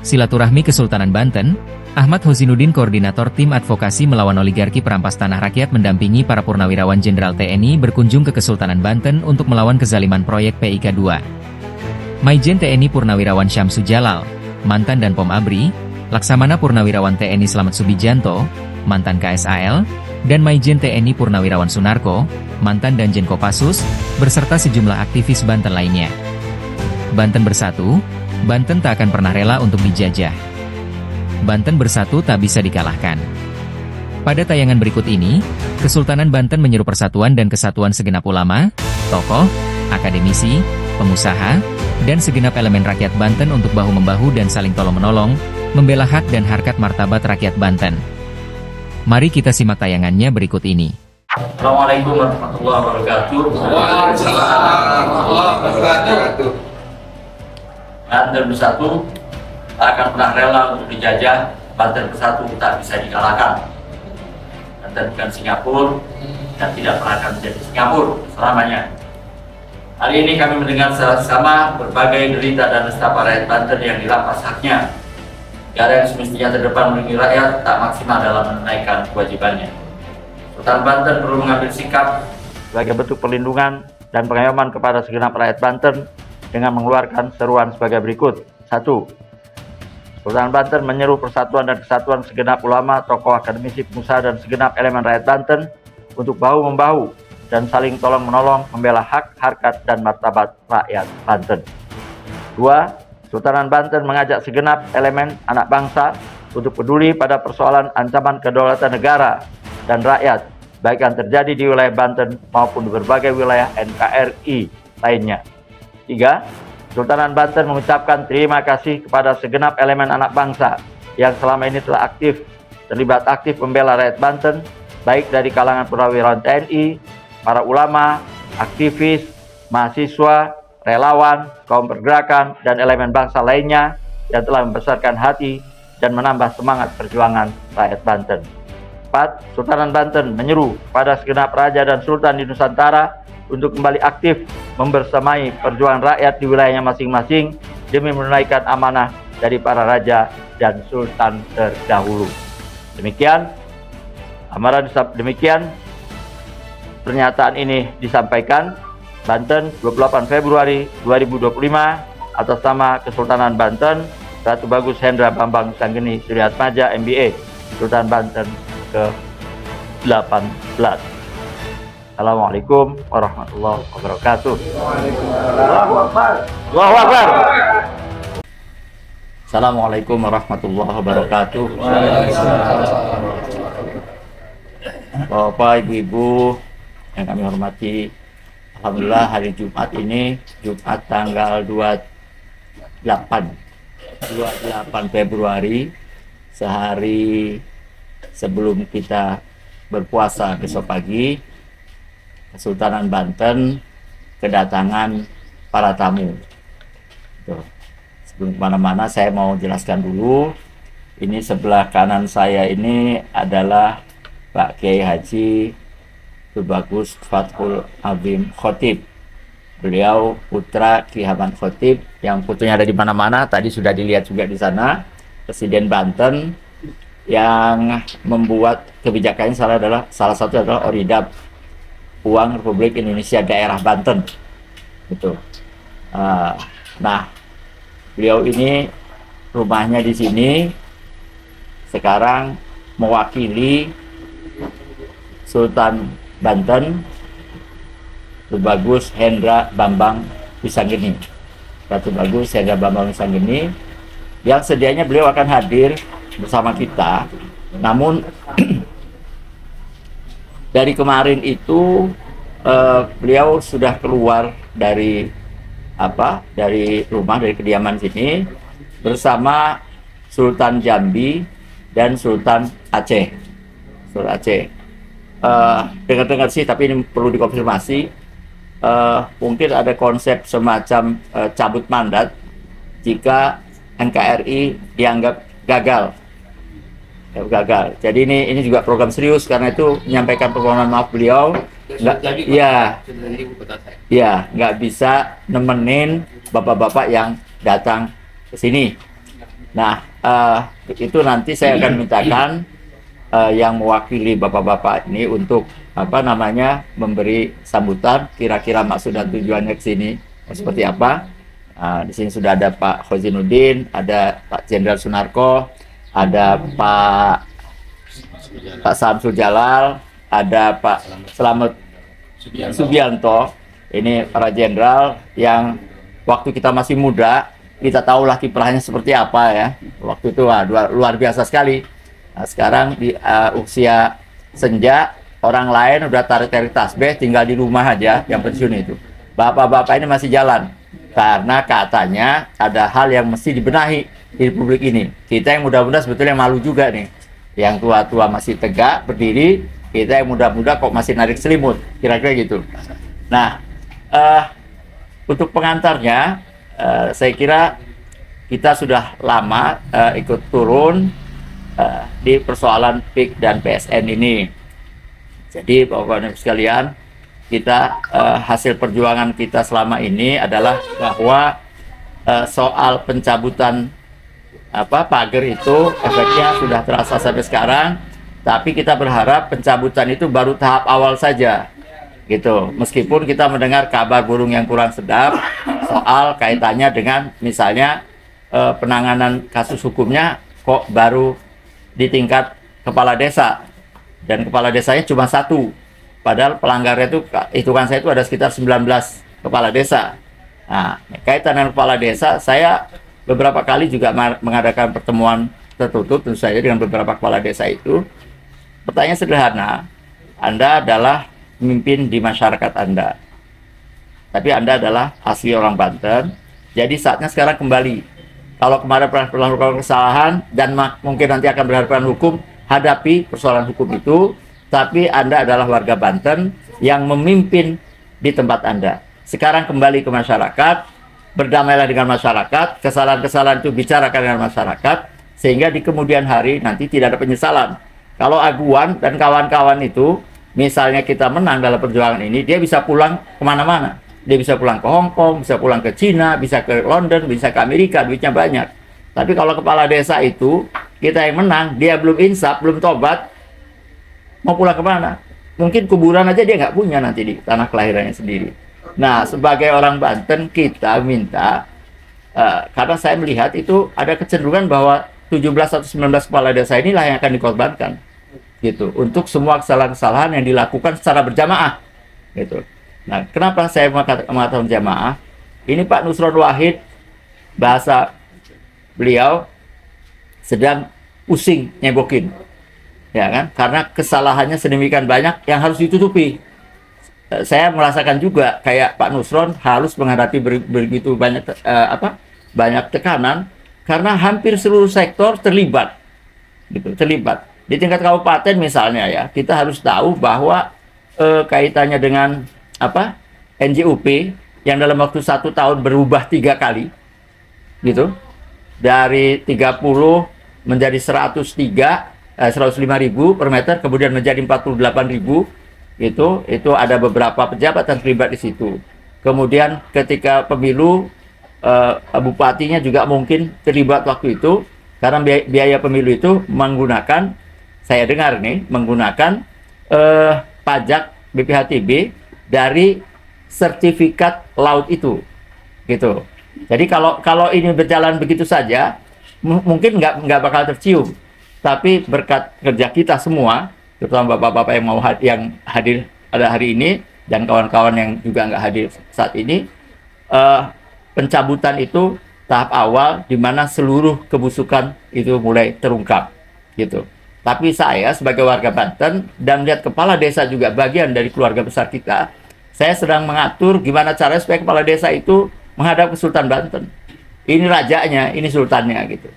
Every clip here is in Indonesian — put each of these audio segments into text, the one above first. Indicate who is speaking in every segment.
Speaker 1: Silaturahmi Kesultanan Banten, Ahmad Hozinuddin Koordinator Tim Advokasi Melawan Oligarki Perampas Tanah Rakyat mendampingi para purnawirawan Jenderal TNI berkunjung ke Kesultanan Banten untuk melawan kezaliman proyek PIK 2. Maijen TNI Purnawirawan Syamsu Jalal, mantan dan Pom Abri, Laksamana Purnawirawan TNI Slamet Subijanto, mantan KSAL, dan Maijen TNI Purnawirawan Sunarko, mantan Danjen Kopassus, beserta sejumlah aktivis Banten lainnya. Banten bersatu, Banten tak akan pernah rela untuk dijajah. Banten bersatu tak bisa dikalahkan. Pada tayangan berikut ini, Kesultanan Banten menyeru persatuan dan kesatuan segenap ulama, tokoh, akademisi, pengusaha, dan segenap elemen rakyat Banten untuk bahu-membahu dan saling tolong-menolong, membela hak dan harkat martabat rakyat Banten. Mari kita simak tayangannya berikut ini.
Speaker 2: Assalamualaikum warahmatullahi wabarakatuh.
Speaker 3: Waalaikumsalam warahmatullahi wabarakatuh.
Speaker 2: Banten bersatu tak akan pernah rela untuk dijajah. Banten bersatu tak bisa dikalahkan. Banten bukan Singapura dan tidak pernah akan menjadi Singapura selamanya. Hari ini kami mendengar sama berbagai derita dan nestapa rakyat Banten yang dirampas haknya. Negara yang semestinya terdepan melindungi rakyat tak maksimal dalam menunaikan kewajibannya. Sultan Banten perlu mengambil sikap sebagai bentuk perlindungan dan pengayoman kepada segenap rakyat Banten dengan mengeluarkan seruan sebagai berikut. 1. Sultan Banten menyeru persatuan dan kesatuan segenap ulama, tokoh, akademisi, pengusaha, dan segenap elemen rakyat Banten untuk bahu-membahu dan saling tolong-menolong membela hak, harkat, dan martabat rakyat Banten. 2. Sultanan Banten mengajak segenap elemen anak bangsa untuk peduli pada persoalan ancaman kedaulatan negara dan rakyat, baik yang terjadi di wilayah Banten maupun di berbagai wilayah NKRI lainnya. 3. Sultanan Banten mengucapkan terima kasih kepada segenap elemen anak bangsa yang selama ini telah terlibat aktif membela rakyat Banten, baik dari kalangan purnawirawan TNI, para ulama, aktivis, mahasiswa, relawan, kaum pergerakan, dan elemen bangsa lainnya yang telah membesarkan hati dan menambah semangat perjuangan rakyat Banten. 4. Sultanan Banten menyeru pada segenap raja dan sultan di Nusantara untuk kembali aktif membersamai perjuangan rakyat di wilayahnya masing-masing demi menunaikan amanah dari para raja dan sultan terdahulu. Demikian pernyataan ini disampaikan Banten 28 Februari 2025 atas nama Kesultanan Banten, Ratu Bagus Hendra Bambang Sanggeni Suryatmaja MBA, Sultan Banten ke-18. Assalamualaikum warahmatullahi wabarakatuh. Allahu Akbar. Allahu Akbar. Assalamualaikum warahmatullahi wabarakatuh. Bapak, Ibu-ibu yang kami hormati, alhamdulillah hari Jumat ini, Jumat tanggal 28 Februari, sehari sebelum kita berpuasa besok pagi, Kesultanan Banten kedatangan para tamu. Tuh. Sebelum kemana-mana saya mau jelaskan dulu. Ini sebelah kanan saya ini adalah Pak Kiai Haji Bagus Fathul Azim Khotib. Beliau putra Ki Haman Khotib yang putunya ada di mana-mana. Tadi sudah dilihat juga di sana. Presiden Banten yang membuat kebijakannya salah satu adalah Oridab, Uang Republik Indonesia Daerah Banten. Gitu. Nah, beliau ini rumahnya di sini sekarang mewakili Sultan Banten Bagus Hendra Bambang Wisanggeni, Ratu Bagus Hendra Bambang Wisanggeni, yang sedianya beliau akan hadir bersama kita. Namun dari kemarin itu beliau sudah keluar dari rumah, dari kediaman sini bersama Sultan Jambi dan Sultan Aceh. Sultan Aceh. Dengar-dengar sih, tapi ini perlu dikonfirmasi. Mungkin ada konsep semacam cabut mandat jika NKRI dianggap gagal. Jadi ini juga program serius, karena itu menyampaikan permohonan maaf beliau. Nggak bisa nemenin bapak-bapak yang datang ke sini. Nah, itu nanti saya akan mintakan yang mewakili bapak-bapak ini untuk memberi sambutan. Kira-kira maksud dan tujuannya ke sini seperti apa? Di sini sudah ada Pak Hozinuddin, ada Pak Jenderal Sunarko, ada Pak Samsul Jalal, ada Pak Slamet Subianto. Ini para jenderal yang waktu kita masih muda, kita tahulah kiprahnya seperti apa ya. Waktu itu luar biasa sekali. Nah, sekarang di usia senja, orang lain udah tarik-tarik tasbih, tinggal di rumah aja yang pensiun itu. Bapak-bapak ini masih jalan. Karena katanya ada hal yang mesti dibenahi di Republik ini. Kita yang muda-muda sebetulnya malu juga nih. Yang tua-tua masih tegak, berdiri, kita yang muda-muda kok masih narik selimut. Kira-kira gitu. Nah, untuk pengantarnya, saya kira kita sudah lama ikut turun di persoalan PIK dan PSN ini. Jadi Bapak-Bapak sekalian, kita hasil perjuangan kita selama ini adalah bahwa soal pencabutan pagar itu efeknya sudah terasa sampai sekarang, tapi kita berharap pencabutan itu baru tahap awal saja. Gitu. Meskipun kita mendengar kabar burung yang kurang sedap soal kaitannya dengan misalnya penanganan kasus hukumnya kok baru di tingkat kepala desa dan kepala desanya cuma satu, padahal pelanggarnya itu hitungan saya itu ada sekitar 19 kepala desa. Nah, kaitan dengan kepala desa, saya beberapa kali juga mengadakan pertemuan tertutup tentu saja dengan beberapa kepala desa itu. Pertanyaan sederhana, Anda adalah pemimpin di masyarakat Anda, tapi Anda adalah asli orang Banten, jadi saatnya sekarang kembali. Kalau kemarin pernah melakukan kesalahan dan mungkin nanti akan berhadapan hukum, hadapi persoalan hukum itu, tapi Anda adalah warga Banten yang memimpin di tempat Anda. Sekarang kembali ke masyarakat, berdamailah dengan masyarakat, kesalahan-kesalahan itu bicarakan dengan masyarakat, sehingga di kemudian hari nanti tidak ada penyesalan. Kalau Aguan dan kawan-kawan itu, misalnya kita menang dalam perjuangan ini, dia bisa pulang kemana-mana. Dia bisa pulang ke Hong Kong, bisa pulang ke Cina, bisa ke London, bisa ke Amerika, duitnya banyak. Tapi kalau kepala desa itu, kita yang menang, dia belum insaf, belum tobat, mau pulang kemana? Mungkin kuburan aja dia nggak punya nanti di tanah kelahirannya sendiri. Nah, sebagai orang Banten, kita minta, karena saya melihat itu ada kecenderungan bahwa 17 atau 19 kepala desa inilah yang akan dikorbankan. Gitu, untuk semua kesalahan-kesalahan yang dilakukan secara berjamaah gitu. Nah, kenapa saya mengatakan jamaah? Ini Pak Nusron Wahid, bahasa beliau sedang pusing nyebokin, ya kan? Karena kesalahannya sedemikian banyak yang harus ditutupi. Saya merasakan juga kayak Pak Nusron harus menghadapi begitu banyak banyak tekanan karena hampir seluruh sektor terlibat, gitu, terlibat. Di tingkat kabupaten misalnya ya, kita harus tahu bahwa kaitannya dengan NJUP yang dalam waktu 1 tahun berubah 3 kali, gitu, dari 30 menjadi 105.000 per meter, kemudian menjadi 48.000, itu ada beberapa pejabat yang terlibat di situ. Kemudian ketika pemilu, bupatinya juga mungkin terlibat waktu itu karena biaya pemilu itu menggunakan, saya dengar nih, menggunakan pajak BPHTB dari sertifikat laut itu, gitu. Jadi kalau ini berjalan begitu saja, mungkin nggak bakal tercium. Tapi berkat kerja kita semua, terutama bapak-bapak yang hadir pada hari ini dan kawan-kawan yang juga nggak hadir saat ini, pencabutan itu tahap awal di mana seluruh kebusukan itu mulai terungkap, gitu. Tapi saya sebagai warga Banten dan melihat kepala desa juga bagian dari keluarga besar kita, saya sedang mengatur gimana caranya supaya kepala desa itu menghadap ke Sultan Banten. Ini rajanya, ini sultannya, gitu.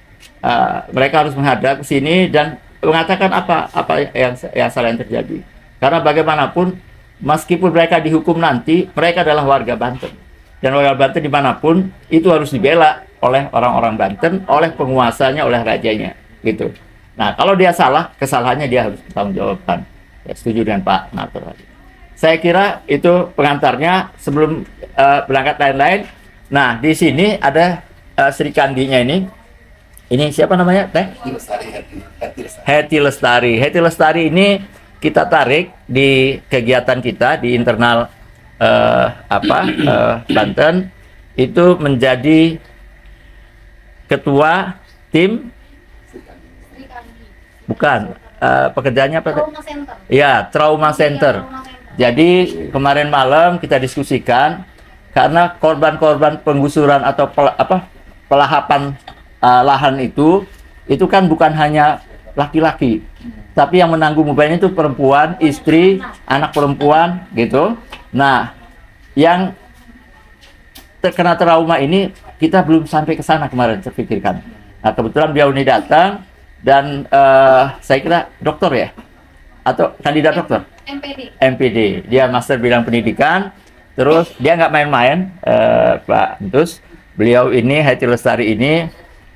Speaker 2: Mereka harus menghadap ke sini dan mengatakan apa yang salah yang terjadi. Karena bagaimanapun, meskipun mereka dihukum nanti, mereka adalah warga Banten. Dan warga Banten dimanapun, itu harus dibela oleh orang-orang Banten, oleh penguasanya, oleh rajanya, gitu. Nah, kalau dia salah, kesalahannya dia harus bertanggung jawabkan. Ya, setuju dengan Pak Nator tadi. Saya kira itu pengantarnya sebelum berangkat lain-lain. Nah, di sini ada Sri Kandinya ini. Ini siapa namanya, Teh?
Speaker 3: Lestari, Hati Lestari.
Speaker 2: Heti Lestari. Heti Lestari ini kita tarik di kegiatan kita di internal Banten, itu menjadi ketua tim, bukan, pekerjaannya apa?
Speaker 4: Trauma Center.
Speaker 2: Ya, Trauma Center. Jadi kemarin malam kita diskusikan karena korban-korban penggusuran atau pelahapan lahan itu kan bukan hanya laki-laki, tapi yang menanggung bebannya itu perempuan, istri, anak perempuan gitu. Nah, yang terkena trauma ini kita belum sampai ke sana kemarin terpikirkan. Nah, kebetulan beliau ini datang dan saya kira dokter ya atau kandidat dokter. MPD, dia master bidang pendidikan. Terus dia nggak main-main, Pak Entus. Beliau ini, Heti Lestari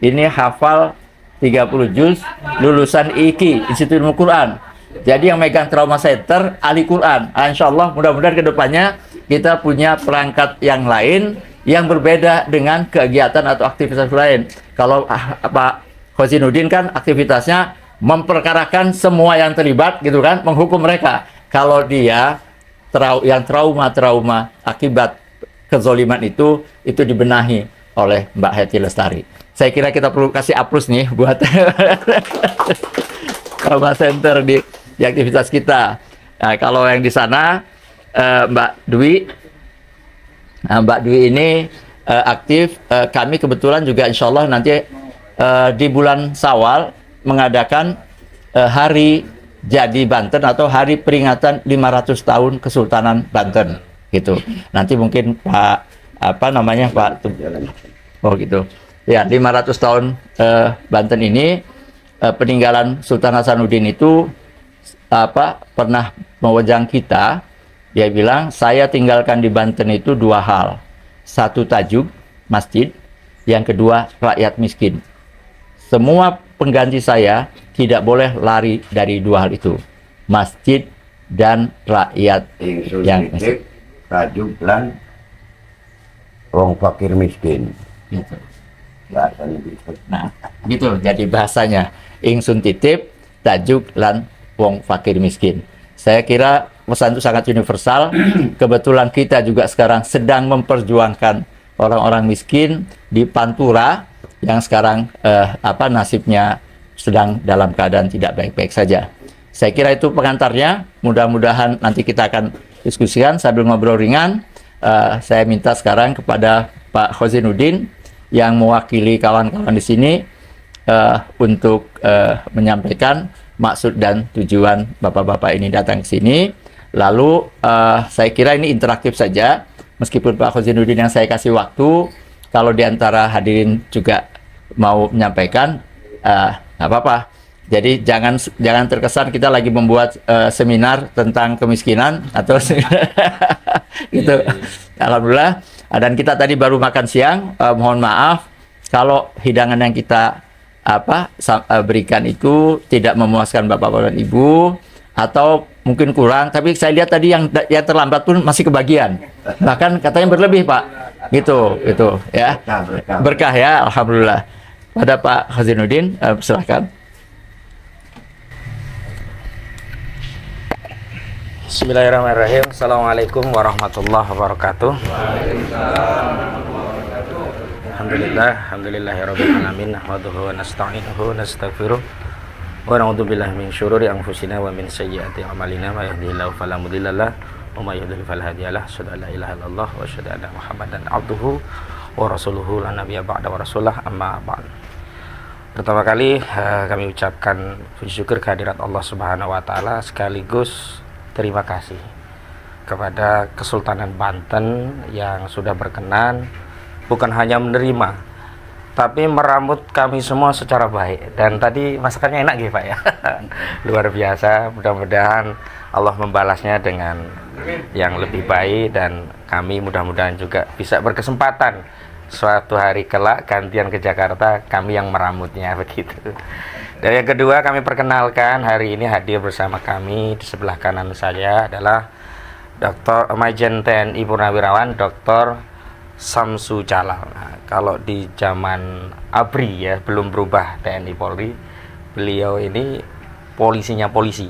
Speaker 2: ini hafal 30 juz, lulusan IKI, Institut Ilmu Quran. Jadi yang megang Trauma Center, ahli Quran. Insya Allah mudah-mudahan kedepannya kita punya perangkat yang lain yang berbeda dengan kegiatan atau aktivitas lain. Kalau Pak Hosinuddin kan aktivitasnya memperkarakan semua yang terlibat gitu kan, menghukum mereka. Kalau dia yang trauma akibat kezoliman itu dibenahi oleh Mbak Heti Lestari. Saya kira kita perlu kasih aplaus nih buat Trauma Center di aktivitas kita. Nah, kalau yang di sana Mbak Dwi, Mbak Dwi ini aktif. Kami kebetulan juga insya Allah nanti di bulan Syawal mengadakan hari jadi Banten atau hari peringatan 500 tahun Kesultanan Banten gitu. Nanti mungkin Pak oh gitu. Ya, 500 tahun Banten ini peninggalan Sultan Hasanuddin itu pernah mewajang kita. Dia bilang, saya tinggalkan di Banten itu dua hal. Satu tajuk masjid, yang kedua rakyat miskin. Semua pengganti saya tidak boleh lari dari dua hal itu, masjid dan rakyat yang miskin.
Speaker 5: Tajuk lan wong fakir miskin.
Speaker 2: Gitu.
Speaker 5: Bahasanya gitu.
Speaker 2: Nah, gitu jadi bahasanya. Ingsun titip tajuk lan wong fakir miskin. Saya kira pesan itu sangat universal. Kebetulan kita juga sekarang sedang memperjuangkan orang-orang miskin di Pantura yang sekarang nasibnya sedang dalam keadaan tidak baik-baik saja. Saya kira itu pengantarnya. Mudah-mudahan nanti kita akan diskusikan sambil ngobrol ringan. Saya minta sekarang kepada Pak Hosinuddin yang mewakili kawan-kawan di sini untuk menyampaikan maksud dan tujuan bapak-bapak ini datang ke sini. Lalu saya kira ini interaktif saja, meskipun Pak Hosinuddin yang saya kasih waktu, kalau diantara hadirin juga mau menyampaikan, nggak apa-apa. Jadi jangan terkesan kita lagi membuat seminar tentang kemiskinan atau gitu. Alhamdulillah. Dan kita tadi baru makan siang. Mohon maaf kalau hidangan yang kita berikan itu tidak memuaskan bapak-bapak dan ibu atau mungkin kurang. Tapi saya lihat tadi yang terlambat pun masih kebagian. Bahkan katanya berlebih, Pak. Gitu ya. Berkah ya, alhamdulillah. Pada Pak Hosinuddin, silakan.
Speaker 6: Bismillahirrahmanirrahim. Assalamualaikum warahmatullahi wabarakatuh. Alhamdulillahirabbil alamin. Nahmaduhu wa nasta'inuhu wa nastaghfiruh. Wa na'udzubillahi min syururi anfusina wa min sayyiati a'malina. May yahdihillahu fala mudhillalah wa may yudhlil fala hadiyalah. Asyhadu an la ilaha illallah wa asyhadu anna Muhammadan abduhu wa rasuluhu la nabiyya ba'da wa rasulah amma ba'd. Pertama kali kami ucapkan puji syukur kehadirat Allah Subhanahu wa taala, sekaligus terima kasih kepada Kesultanan Banten yang sudah berkenan bukan hanya menerima tapi merambut kami semua secara baik. Dan tadi masakannya enak gitu Pak ya. Luar biasa. Mudah-mudahan Allah membalasnya dengan yang lebih baik, dan kami mudah-mudahan juga bisa berkesempatan suatu hari kelak gantian ke Jakarta kami yang merambutnya begitu. Dan yang kedua, kami perkenalkan hari ini hadir bersama kami di sebelah kanan saya adalah Dr. Majen TNI Purnawirawan Dr. Samsu Jalal. Nah, kalau di zaman ABRI ya, belum berubah TNI Polri, beliau ini polisinya polisi,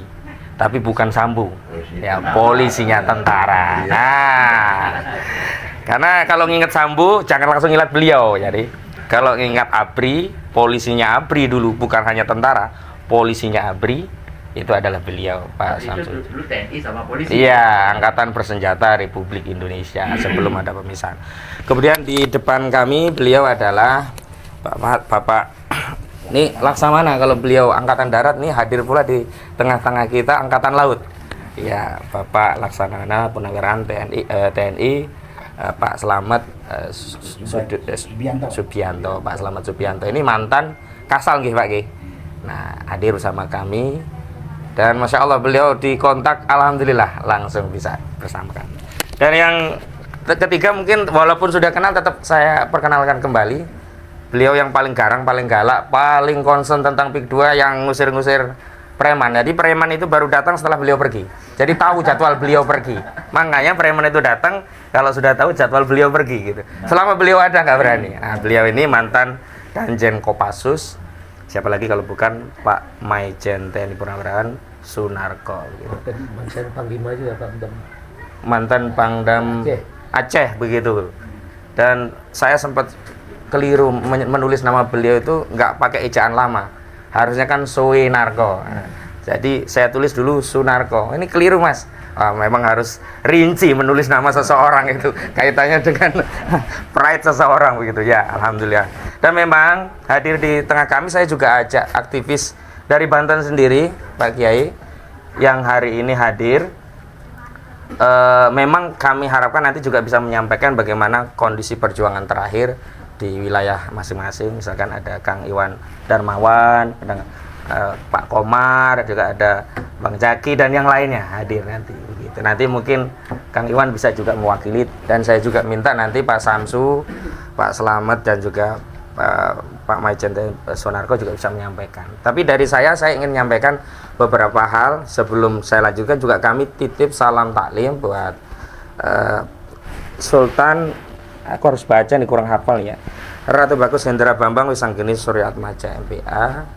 Speaker 6: tapi bukan Sambu, ya polisinya tentara. Nah, karena kalau nginget Sambu jangan langsung ingat beliau. Jadi kalau ngingat ABRI, polisinya ABRI dulu, bukan hanya tentara, polisinya ABRI itu adalah beliau, Pak Samsul.
Speaker 2: Dulu TNI sama polisi.
Speaker 6: Iya, Angkatan Bersenjata Republik Indonesia sebelum ada pemisahan. Kemudian di depan kami beliau adalah Bapak ini Laksamana, kalau beliau Angkatan Darat nih hadir pula di tengah-tengah kita Angkatan Laut. Ya, Bapak Laksamana Purnawirawan TNI, Pak Slamet Subianto, Pak Slamet Subianto ini mantan Kasal nggih Pak nggih. Nah, hadir bersama kami. Dan Masya Allah beliau dikontak, Alhamdulillah langsung bisa bersama kami. Dan yang ketiga mungkin walaupun sudah kenal tetap saya perkenalkan kembali. Beliau yang paling garang, paling galak, paling concern tentang PIK 2, yang ngusir-ngusir preman. Jadi preman itu baru datang setelah beliau pergi. Jadi tahu jadwal beliau pergi. Makanya preman itu datang kalau sudah tahu jadwal beliau pergi gitu. Selama beliau ada nggak berani. Nah, beliau ini mantan Danjen Kopassus. Siapa lagi kalau bukan Pak Maijen TNI Purnawirawan Sunarko gitu.
Speaker 4: Mantan Panglima juga Pak.
Speaker 6: Mantan Pangdam Aceh begitu. Dan saya sempat keliru menulis nama beliau itu nggak pakai ejaan lama. Harusnya kan Suinarko. Jadi saya tulis dulu Sunarko. Ini keliru Mas. Memang harus rinci menulis nama seseorang itu kaitannya dengan pride seseorang begitu ya. Alhamdulillah. Dan memang hadir di tengah kami saya juga ajak aktivis dari Banten sendiri Pak Kiai yang hari ini hadir. Memang kami harapkan nanti juga bisa menyampaikan bagaimana kondisi perjuangan terakhir di wilayah masing-masing. Misalkan ada Kang Iwan Darmawan, ada Pak Komar, juga ada Bang Jaki dan yang lainnya hadir nanti begitu. Nanti mungkin Kang Iwan bisa juga mewakili, dan saya juga minta nanti Pak Samsu, Pak Slamet dan juga Pak Maijen Sunarko juga bisa menyampaikan. Tapi dari saya ingin menyampaikan beberapa hal. Sebelum saya lanjutkan juga kami titip salam taklim buat Sultan, aku harus baca nih kurang hafal ya, Ratu Bagus Hendra Bambang Wisanggeni Suryatmaja MPA.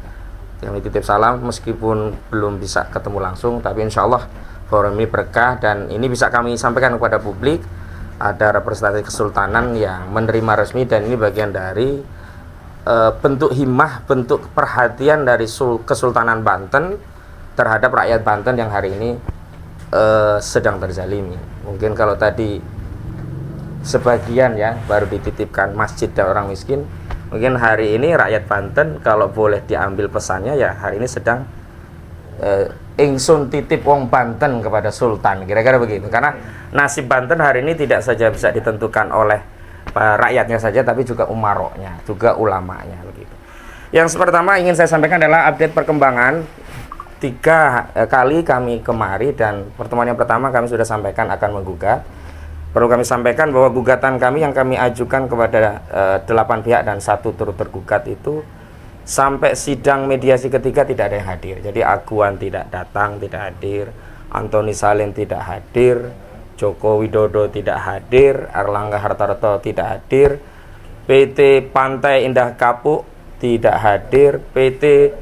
Speaker 6: Kami titip salam meskipun belum bisa ketemu langsung, tapi insya Allah forum ini berkah dan ini bisa kami sampaikan kepada publik. Ada representasi kesultanan yang menerima resmi, dan ini bagian dari bentuk himmah, bentuk perhatian dari Kesultanan Banten terhadap rakyat Banten yang hari ini sedang terzalimi. Mungkin kalau tadi sebagian ya baru dititipkan masjid dan orang miskin, mungkin hari ini rakyat Banten kalau boleh diambil pesannya ya hari ini sedang ingsun titip wong Banten kepada Sultan, kira-kira begitu. Karena nasib Banten hari ini tidak saja bisa ditentukan oleh rakyatnya saja, tapi juga umaroknya, juga ulamanya begitu. Yang pertama ingin saya sampaikan adalah update perkembangan 3 kali kami kemari, dan pertemuan yang pertama kami sudah sampaikan akan menggugat. Perlu kami sampaikan bahwa gugatan kami yang kami ajukan kepada 8 pihak dan 1 turut tergugat itu sampai sidang mediasi ketiga tidak ada yang hadir. Jadi Aguan tidak datang, tidak hadir, Antoni Salim tidak hadir, Joko Widodo tidak hadir, Erlangga Hartarto tidak hadir, PT Pantai Indah Kapuk tidak hadir, PT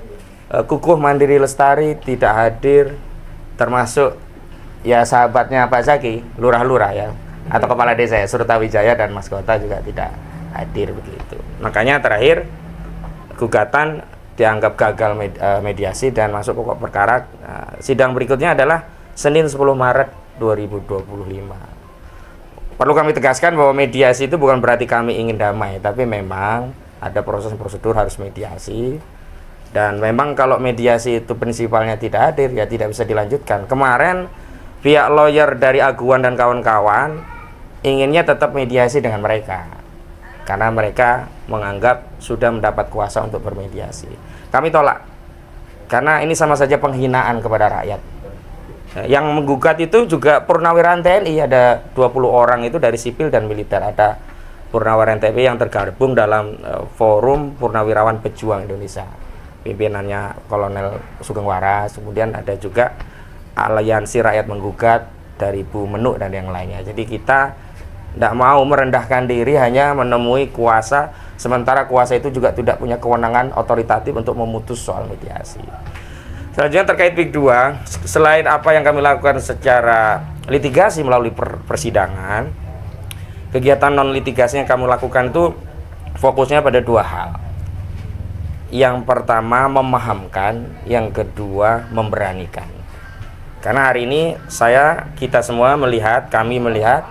Speaker 6: Kukuh Mandiri Lestari tidak hadir, termasuk ya sahabatnya Pak Zaki, lurah-lurah ya, atau kepala desa ya, Surtawijaya dan Mas Kota juga tidak hadir begitu. Makanya terakhir gugatan dianggap gagal mediasi dan masuk pokok perkara. Sidang berikutnya adalah Senin 10 Maret 2025. Perlu kami tegaskan bahwa mediasi itu bukan berarti kami ingin damai, tapi memang ada proses prosedur harus mediasi. Dan memang kalau mediasi itu prinsipalnya tidak hadir ya tidak bisa dilanjutkan. Kemarin pihak lawyer dari Aguan dan kawan-kawan inginnya tetap mediasi dengan mereka, karena mereka menganggap sudah mendapat kuasa untuk bermediasi. Kami tolak, karena ini sama saja penghinaan kepada rakyat. Yang menggugat itu juga purnawirawan TNI, ada 20 orang itu dari sipil dan militer. Ada purnawirawan TNI yang tergabung dalam forum Purnawirawan Pejuang Indonesia, pimpinannya Kolonel Sugeng Waras. Kemudian ada juga Aliansi Rakyat Menggugat dari Bu Menuk dan yang lainnya. Jadi kita tidak mau merendahkan diri hanya menemui kuasa, sementara kuasa itu juga tidak punya kewenangan otoritatif untuk memutus soal mediasi. Selanjutnya terkait PIK 2, selain apa yang kami lakukan secara litigasi melalui persidangan, kegiatan non litigasi yang kami lakukan itu fokusnya pada dua hal. Yang pertama memahamkan, yang kedua memberanikan. Karena hari ini kita semua melihat, kami melihat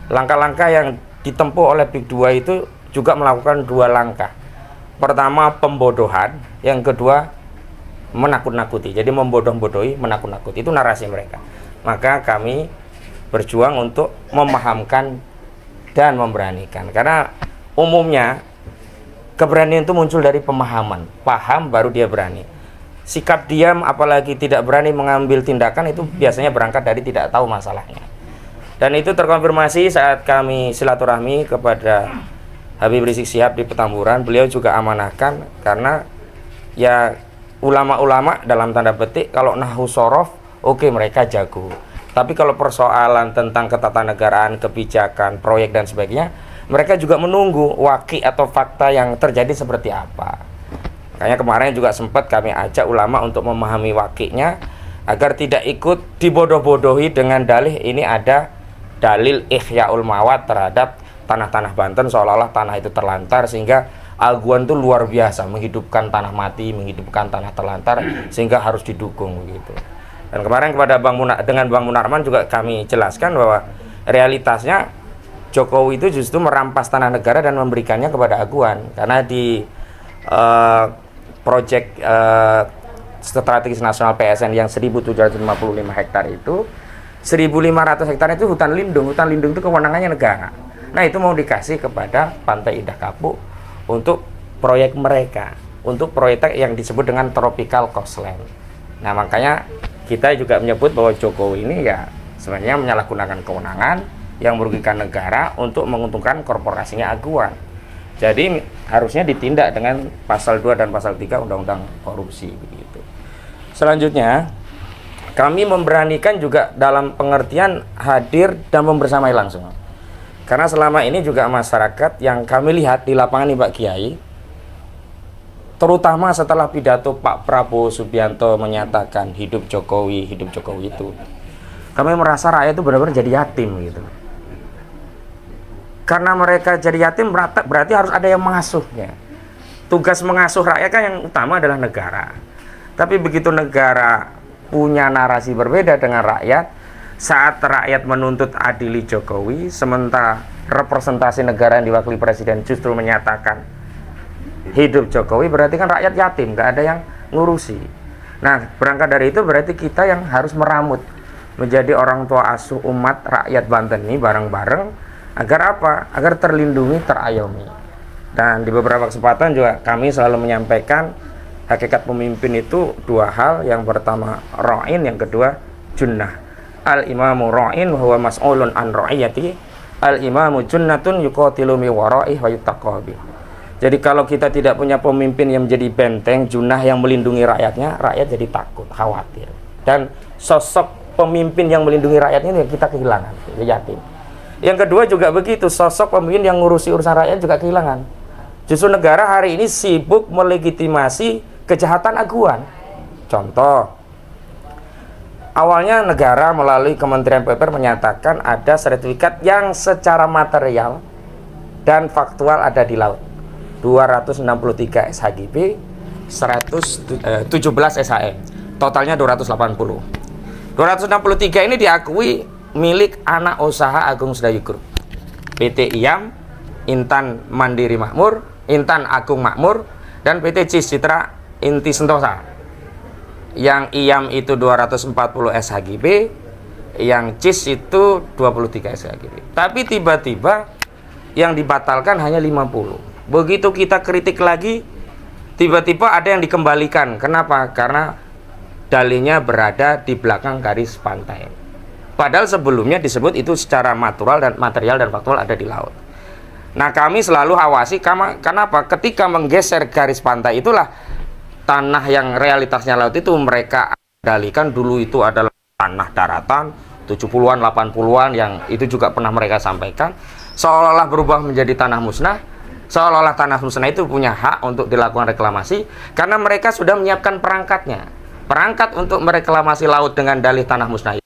Speaker 6: langkah-langkah yang ditempuh oleh PIK 2 itu juga melakukan dua langkah. Pertama pembodohan, yang kedua menakut-nakuti. Jadi membodoh-bodohi, menakut-nakuti, itu narasi mereka. Maka kami berjuang untuk memahamkan dan memberanikan. Karena umumnya keberanian itu muncul dari pemahaman. Paham baru dia berani. Sikap diam apalagi tidak berani mengambil tindakan itu biasanya berangkat dari tidak tahu masalahnya. Dan itu terkonfirmasi saat kami silaturahmi kepada Habib Rizik Syihab di Petamburan. Beliau juga amanahkan karena ya ulama-ulama dalam tanda petik kalau nahwu sorof oke, mereka jago. Tapi kalau persoalan tentang ketatanegaraan, kebijakan, proyek dan sebagainya, mereka juga menunggu waki atau fakta yang terjadi seperti apa. Makanya kemarin juga sempat kami ajak ulama untuk memahami wakinya agar tidak ikut dibodoh-bodohi dengan dalih ini ada dalil ihyaul mawat terhadap tanah-tanah Banten, seolah-olah tanah itu terlantar sehingga aguan itu luar biasa, menghidupkan tanah mati, menghidupkan tanah terlantar sehingga harus didukung begitu. Dan kemarin dengan Bang Munarman juga kami jelaskan bahwa realitasnya Jokowi itu justru merampas tanah negara dan memberikannya kepada aguan. Karena di proyek strategis nasional PSN yang 1.755 hektar itu 1.500 hektar itu hutan lindung itu kewenangannya negara. Nah itu mau dikasih kepada Pantai Indah Kapuk untuk proyek mereka, untuk proyek yang disebut dengan tropical coastline. Nah makanya kita juga menyebut bahwa Jokowi ini ya sebenarnya menyalahgunakan kewenangan yang merugikan negara untuk menguntungkan korporasinya aguan. Jadi harusnya ditindak dengan pasal 2 dan pasal 3 Undang-Undang Korupsi begitu. Selanjutnya kami memberanikan juga dalam pengertian hadir dan membersamai langsung. Karena selama ini juga masyarakat yang kami lihat di lapangan nih Pak Kiai, terutama setelah pidato Pak Prabowo Subianto menyatakan hidup Jokowi itu, kami merasa rakyat itu benar-benar jadi yatim gitu. Karena mereka jadi yatim berarti harus ada yang mengasuhnya. Tugas mengasuh rakyat kan yang utama adalah negara. Tapi begitu negara punya narasi berbeda dengan rakyat, saat rakyat menuntut adili Jokowi, sementara representasi negara yang diwakili presiden justru menyatakan hidup Jokowi, berarti kan rakyat yatim, nggak ada yang ngurusi. Nah, berangkat dari itu berarti kita yang harus meramut menjadi orang tua asuh umat rakyat Banten ini bareng-bareng agar apa? Agar terlindungi, terayomi. Dan di beberapa kesempatan juga kami selalu menyampaikan hakikat pemimpin itu dua hal. Yang pertama ra'in, yang kedua junnah. Al-imamu ra'in wa huwa mas'ulun an ra'iyati. Al-imamu junnatun yuqatilu mi wara'ih wa yuttaqabi. Jadi kalau kita tidak punya pemimpin yang menjadi benteng, junnah yang melindungi rakyatnya, rakyat jadi takut, khawatir. Dan sosok pemimpin yang melindungi rakyatnya kita kehilangan, yatim. Yang kedua juga begitu, sosok pemimpin yang ngurusi urusan rakyat juga kehilangan. Justru negara hari ini sibuk melegitimasi kejahatan aguan. Contoh, awalnya negara melalui Kementerian PUPR menyatakan ada sertifikat yang secara material dan faktual ada di laut. 263 SHGB, 17 SHM, totalnya 280. 263 ini diakui milik anak usaha Agung Sedayu Group, PT IAM, Intan Mandiri Makmur, Intan Agung Makmur, dan PT CIS Citra Inti Sentosa. Yang IAM itu 240 SHGB, yang CIS itu 23 SHGB. Tapi tiba-tiba yang dibatalkan hanya 50. Begitu kita kritik lagi, tiba-tiba ada yang dikembalikan. Kenapa? Karena dalihnya berada di belakang garis pantai. Padahal sebelumnya disebut itu secara material dan faktual ada di laut. Nah, kami selalu awasi kenapa? Ketika menggeser garis pantai itulah tanah yang realitasnya laut itu mereka kendalikan. Dulu itu adalah tanah daratan, 70-an, 80-an yang itu juga pernah mereka sampaikan, seolah-olah berubah menjadi tanah musnah, seolah-olah tanah musnah itu punya hak untuk dilakukan reklamasi karena mereka sudah menyiapkan perangkatnya. Perangkat untuk mereklamasi laut dengan dalih tanah musnah itu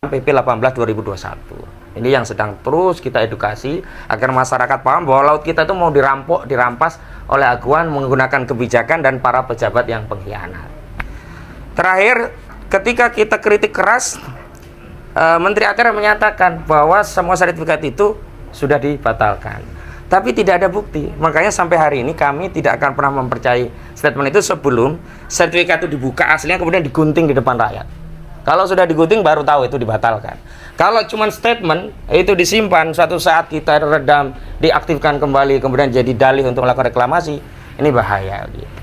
Speaker 6: PP 18 2021. Ini yang sedang terus kita edukasi agar masyarakat paham bahwa laut kita itu mau dirampok, dirampas oleh aguan menggunakan kebijakan dan para pejabat yang pengkhianat. Terakhir, ketika kita kritik keras, Menteri ATR menyatakan bahwa semua sertifikat itu sudah dibatalkan. Tapi tidak ada bukti. Makanya sampai hari ini kami tidak akan pernah mempercayai statement itu sebelum sertifikat itu dibuka aslinya kemudian digunting di depan rakyat. Kalau sudah digunting baru tahu itu dibatalkan. Kalau cuma statement itu disimpan, suatu saat kita redam, diaktifkan kembali, kemudian jadi dalih untuk melakukan reklamasi, ini bahaya gitu.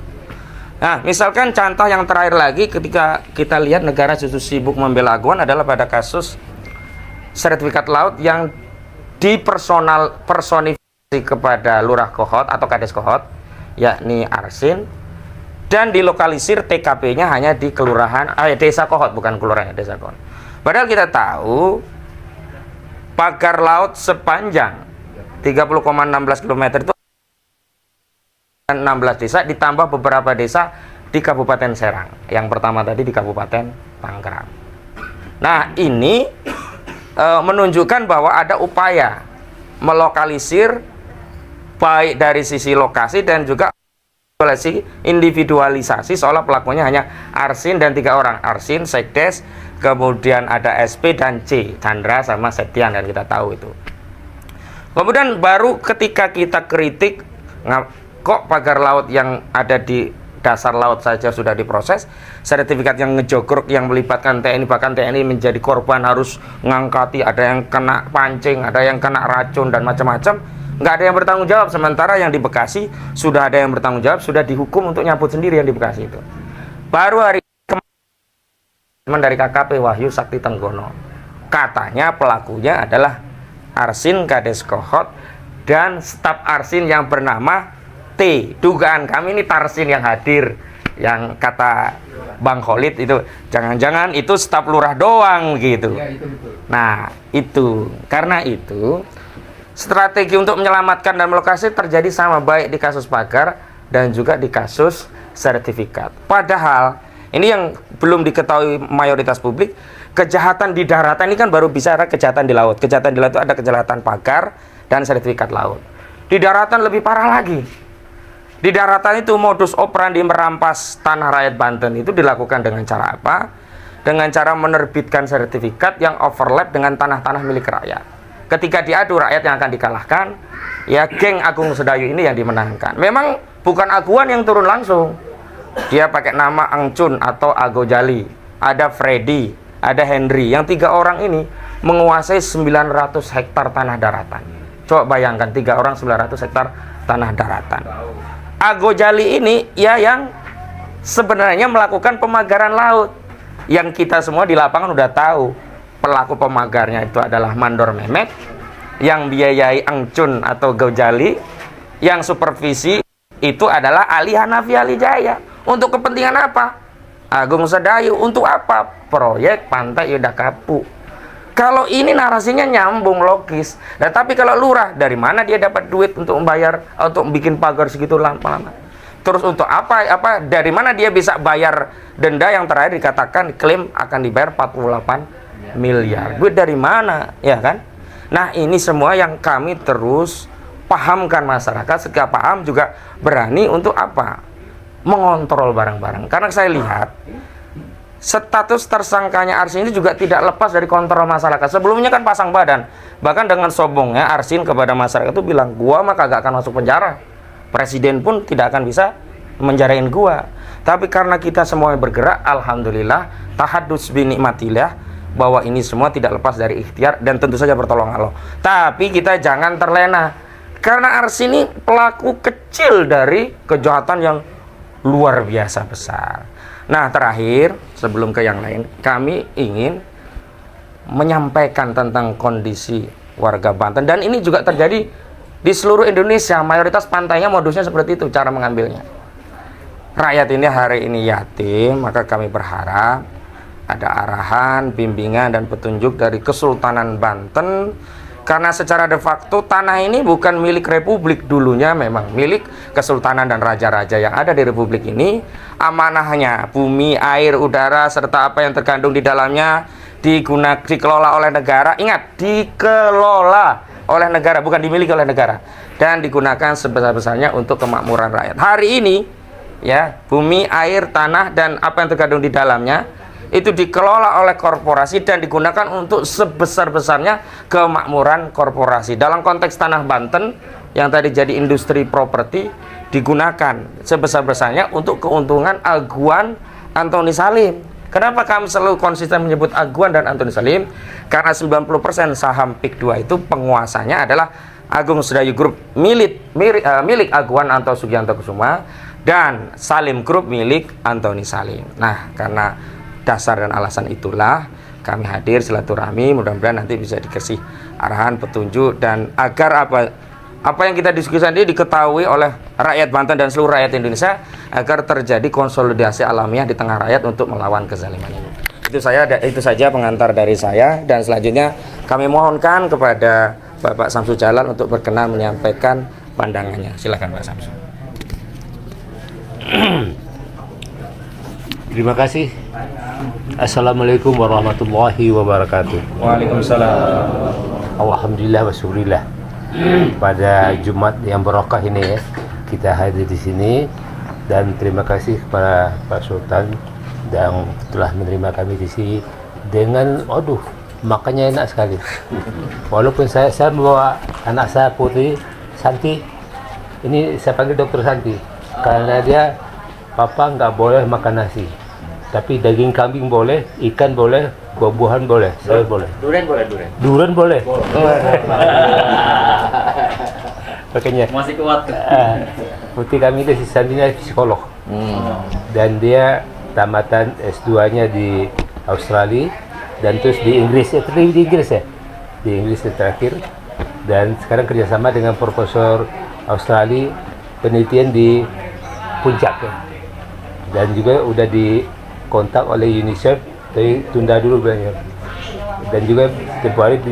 Speaker 6: Nah, misalkan contoh yang terakhir lagi ketika kita lihat negara justru sibuk membela aguan adalah pada kasus sertifikat laut yang dipersonifikasi kepada Lurah Kohot atau Kades Kohot, yakni Arsin, dan dilokalisir TKP-nya hanya di kelurahan, desa Kohot, bukan kelurahan, desa Kohot. Padahal kita tahu pagar laut sepanjang 30,16 km itu 16 desa ditambah beberapa desa di Kabupaten Serang. Yang pertama tadi di Kabupaten Pangkram. Nah, ini menunjukkan bahwa ada upaya melokalisir baik dari sisi lokasi dan juga individualisasi, seolah pelakunya hanya Arsin dan 3 orang. Arsin, Sekdes, kemudian ada SP dan C, Chandra sama Septian, dan kita tahu itu. Kemudian baru ketika kita kritik, kok pagar laut yang ada di dasar laut saja sudah diproses, sertifikat yang ngejogrok yang melibatkan TNI, bahkan TNI menjadi korban harus ngangkati, ada yang kena pancing, ada yang kena racun dan macam-macam, nggak ada yang bertanggung jawab. Sementara yang di Bekasi sudah ada yang bertanggung jawab, sudah dihukum untuk nyabut sendiri yang di Bekasi itu. Baru hari kemarin dari KKP Wahyu Sakti Tenggono, katanya pelakunya adalah Arsin Kades Kohot dan staf Arsin yang bernama T. Dugaan kami ini Tarsin yang hadir, yang kata Bang Khalid itu jangan-jangan itu staf lurah doang gitu. Nah, itu karena itu strategi untuk menyelamatkan dan melokasi terjadi sama baik di kasus pagar dan juga di kasus sertifikat. Padahal ini yang belum diketahui mayoritas publik, kejahatan di daratan ini kan baru bicara kejahatan di laut. Kejahatan di laut itu ada kejahatan pagar dan sertifikat laut. Di daratan lebih parah lagi. Di daratan itu modus operandi merampas tanah rakyat Banten itu dilakukan dengan cara apa? Dengan cara menerbitkan sertifikat yang overlap dengan tanah-tanah milik rakyat. Ketika diadu, rakyat yang akan dikalahkan, ya geng Agung Sedayu ini yang dimenangkan. Memang bukan aguan yang turun langsung. Dia pakai nama Angcun atau Ago Jali. Ada Freddy, ada Henry. Yang 3 orang ini menguasai 900 hektar tanah daratan. Coba bayangkan 3 orang 900 hektar tanah daratan. Ago Jali ini ya yang sebenarnya melakukan pemagaran laut. Yang kita semua di lapangan udah tahu. Pelaku pemagarnya itu adalah Mandor Mehmet, yang biayai Angcun atau Gojali, yang supervisi itu adalah Ali Hanafi Ali Jaya. Untuk kepentingan apa? Agung Sedayu. Untuk apa? Proyek Pantai Yudakapu. Kalau ini narasinya nyambung, logis. Nah, tapi kalau lurah, dari mana dia dapat duit untuk membayar, untuk bikin pagar segitu lama-lama? Terus untuk apa? Dari mana dia bisa bayar denda yang terakhir dikatakan klaim akan dibayar 48 miliar? Duit dari mana, ya kan? Nah, ini semua yang kami terus pahamkan masyarakat. Setiap paham juga berani untuk apa? Mengontrol barang-barang. Karena saya lihat status tersangkanya Arsin ini juga tidak lepas dari kontrol masyarakat. Sebelumnya kan pasang badan. Bahkan dengan sombongnya Arsin kepada masyarakat itu bilang, gua mah kagak akan masuk penjara. Presiden pun tidak akan bisa menjarain gua. Tapi karena kita semuanya bergerak, alhamdulillah, tahadus bi nikmatillah, bahwa ini semua tidak lepas dari ikhtiar dan tentu saja pertolongan Allah. Tapi kita jangan terlena. Karena Arsin ini pelaku kecil dari kejahatan yang luar biasa besar. Nah, terakhir, sebelum ke yang lain, kami ingin menyampaikan tentang kondisi warga Banten. Dan ini juga terjadi di seluruh Indonesia. Mayoritas pantainya modusnya seperti itu, cara mengambilnya. Rakyat ini hari ini yatim, maka kami berharap ada arahan, bimbingan dan petunjuk dari Kesultanan Banten, karena secara de facto tanah ini bukan milik republik, dulunya memang milik kesultanan dan raja-raja yang ada di republik ini. Amanahnya bumi, air, udara serta apa yang terkandung di dalamnya dikelola oleh negara. Ingat, dikelola oleh negara, bukan dimiliki oleh negara, dan digunakan sebesar-besarnya untuk kemakmuran rakyat. Hari ini ya, bumi, air, tanah dan apa yang terkandung di dalamnya itu dikelola oleh korporasi dan digunakan untuk sebesar-besarnya kemakmuran korporasi. Dalam konteks tanah Banten yang tadi jadi industri properti, digunakan sebesar-besarnya untuk keuntungan Aguan Antoni Salim. Kenapa kami selalu konsisten menyebut Aguan dan Antoni Salim? Karena 90% saham PIK 2 itu penguasanya adalah Agung Sedayu Group milik Aguan Anto Sugianto Kusuma, dan Salim Group milik Antoni Salim. Nah, karena dasar dan alasan itulah kami hadir silaturahmi, mudah-mudahan nanti bisa dikasih arahan, petunjuk, dan agar apa yang kita diskusikan ini diketahui oleh rakyat Banten dan seluruh rakyat Indonesia, agar terjadi konsolidasi alamiah di tengah rakyat untuk melawan kezaliman ini. Itu saja pengantar dari saya, dan selanjutnya kami mohonkan kepada Bapak Samsul Jalal untuk berkenan menyampaikan pandangannya. Silakan Pak Samsul.
Speaker 4: Terima kasih. Assalamualaikum warahmatullahi wabarakatuh.
Speaker 6: Waalaikumsalam.
Speaker 4: Alhamdulillah wa syukurillah. Pada Jumat yang barokah ini ya, kita hadir di sini, dan terima kasih kepada Pak Sultan yang telah menerima kami di sini dengan makannya enak sekali. Walaupun saya membawa anak saya, Putri Santi, ini saya panggil Dokter Santi karena dia, papa nggak boleh makan nasi, tapi daging kambing boleh, ikan boleh, buah-buahan boleh, saya boleh. Durian boleh. Makanya
Speaker 2: Masih kuat.
Speaker 4: Putri kami itu Santinya psikolog, dan dia tamatan S2-nya di Australia, dan terus di Inggris di Inggris terakhir, dan sekarang kerjasama dengan profesor Australia penelitian di Puncak ya. Dan juga udah dikontak oleh UNICEF, tapi tunda dulu bilangnya, dan juga tempoh hari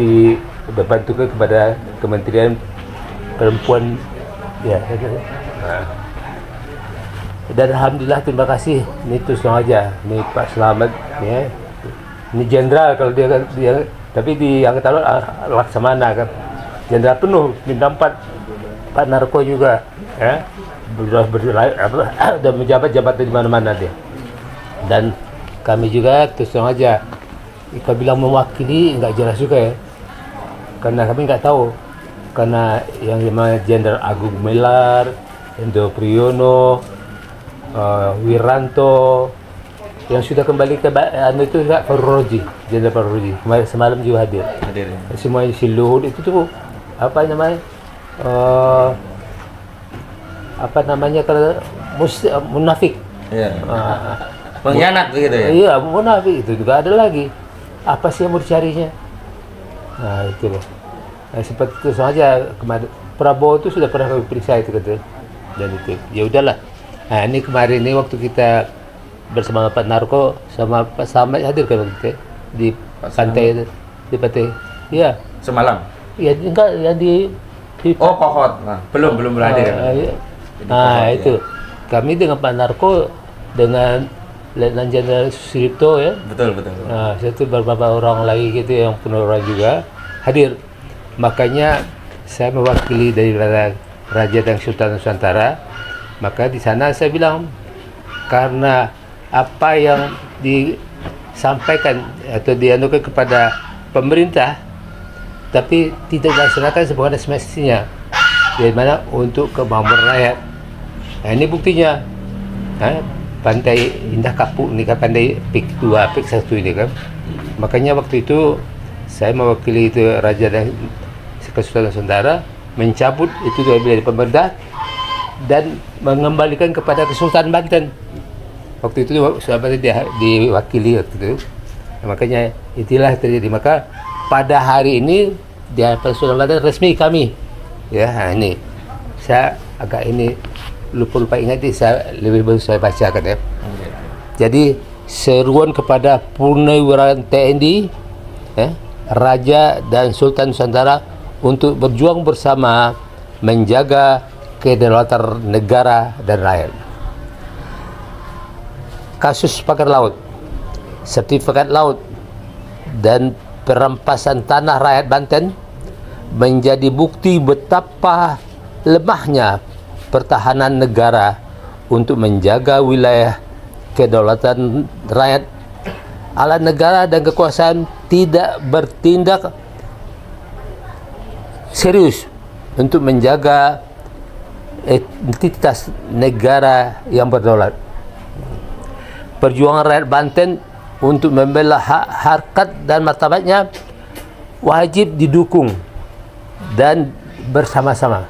Speaker 4: udah bantukan kepada Kementerian Perempuan ya. Dan alhamdulillah, terima kasih. Ini terus aja, ini Pak Selamat ya, ini jenderal kalau dia tapi di Angkatan Laut Laksamana kan, jenderal penuh, bintang 4, Pak Narko juga ya, sudah menjabat jabatan di mana-mana dia. Dan kami juga terus terang aja, kalau bilang mewakili nggak jelas juga ya, karena kami nggak tahu, karena yang namanya Jenderal Agung Melar, Endo Priyono, Wiranto yang sudah kembali ke itu Farroji, Jenderal Farroji semalam juga hadir. Semuanya si Luhut itu tuh kalau munafik,
Speaker 6: Pengkhianat begitu ya?
Speaker 4: Iya, munafik itu juga ada lagi. Apa sih yang mau dicarinya? Nah itu loh. Nah, seperti itu saja. Kemarin Prabowo itu sudah pernah kami periksa itu katanya, dan itu ya udahlah. Nah ini kemarin ini waktu kita bersama Pak Narko sama Pak Samad hadir kan waktu di pantai itu, di pantai. Iya.
Speaker 6: Semalam?
Speaker 4: Ya enggak, yang di
Speaker 6: Pohot. Nah, belum hadir.
Speaker 4: Nah itu kami dengan Pak Narko, dengan Letnan Jenderal Sucipto ya.
Speaker 6: Betul.
Speaker 4: Nah, satu beberapa orang lagi gitu yang penurunan juga hadir. Makanya saya mewakili dari Raja dan Sultan Nusantara. Maka di sana saya bilang, karena apa yang disampaikan atau dianukan kepada pemerintah tapi tidak dilaksanakan sebagaimana semestinya, di mana untuk kemakmuran rakyat. Nah ini buktinya. Pantai Indah Kapuk ini kan pandai PIK 2, PIK 1 ini kan. Makanya waktu itu saya mewakili itu Raja dan Kesultanan Nusantara mencabut itu dari pemerintah dan mengembalikan kepada Kesultanan Banten. Waktu itu sahabat diwakili waktu itu. Makanya itulah terjadi. Maka pada hari ini di Kesultanan Banten resmi kami. Ya, ini saya agak lupa ingat, saya lebih baru saya bacakan ya. Jadi seruan kepada purnawirawan TNI, Raja dan Sultan Nusantara untuk berjuang bersama menjaga kedaulatan negara dan rakyat. Kasus pagar laut, sertifikat laut, dan perampasan tanah rakyat Banten menjadi bukti betapa lemahnya pertahanan negara untuk menjaga wilayah kedaulatan rakyat. Alat negara dan kekuasaan tidak bertindak serius untuk menjaga entitas negara yang berdaulat. Perjuangan rakyat Banten untuk membela hak harkat dan martabatnya wajib didukung dan bersama-sama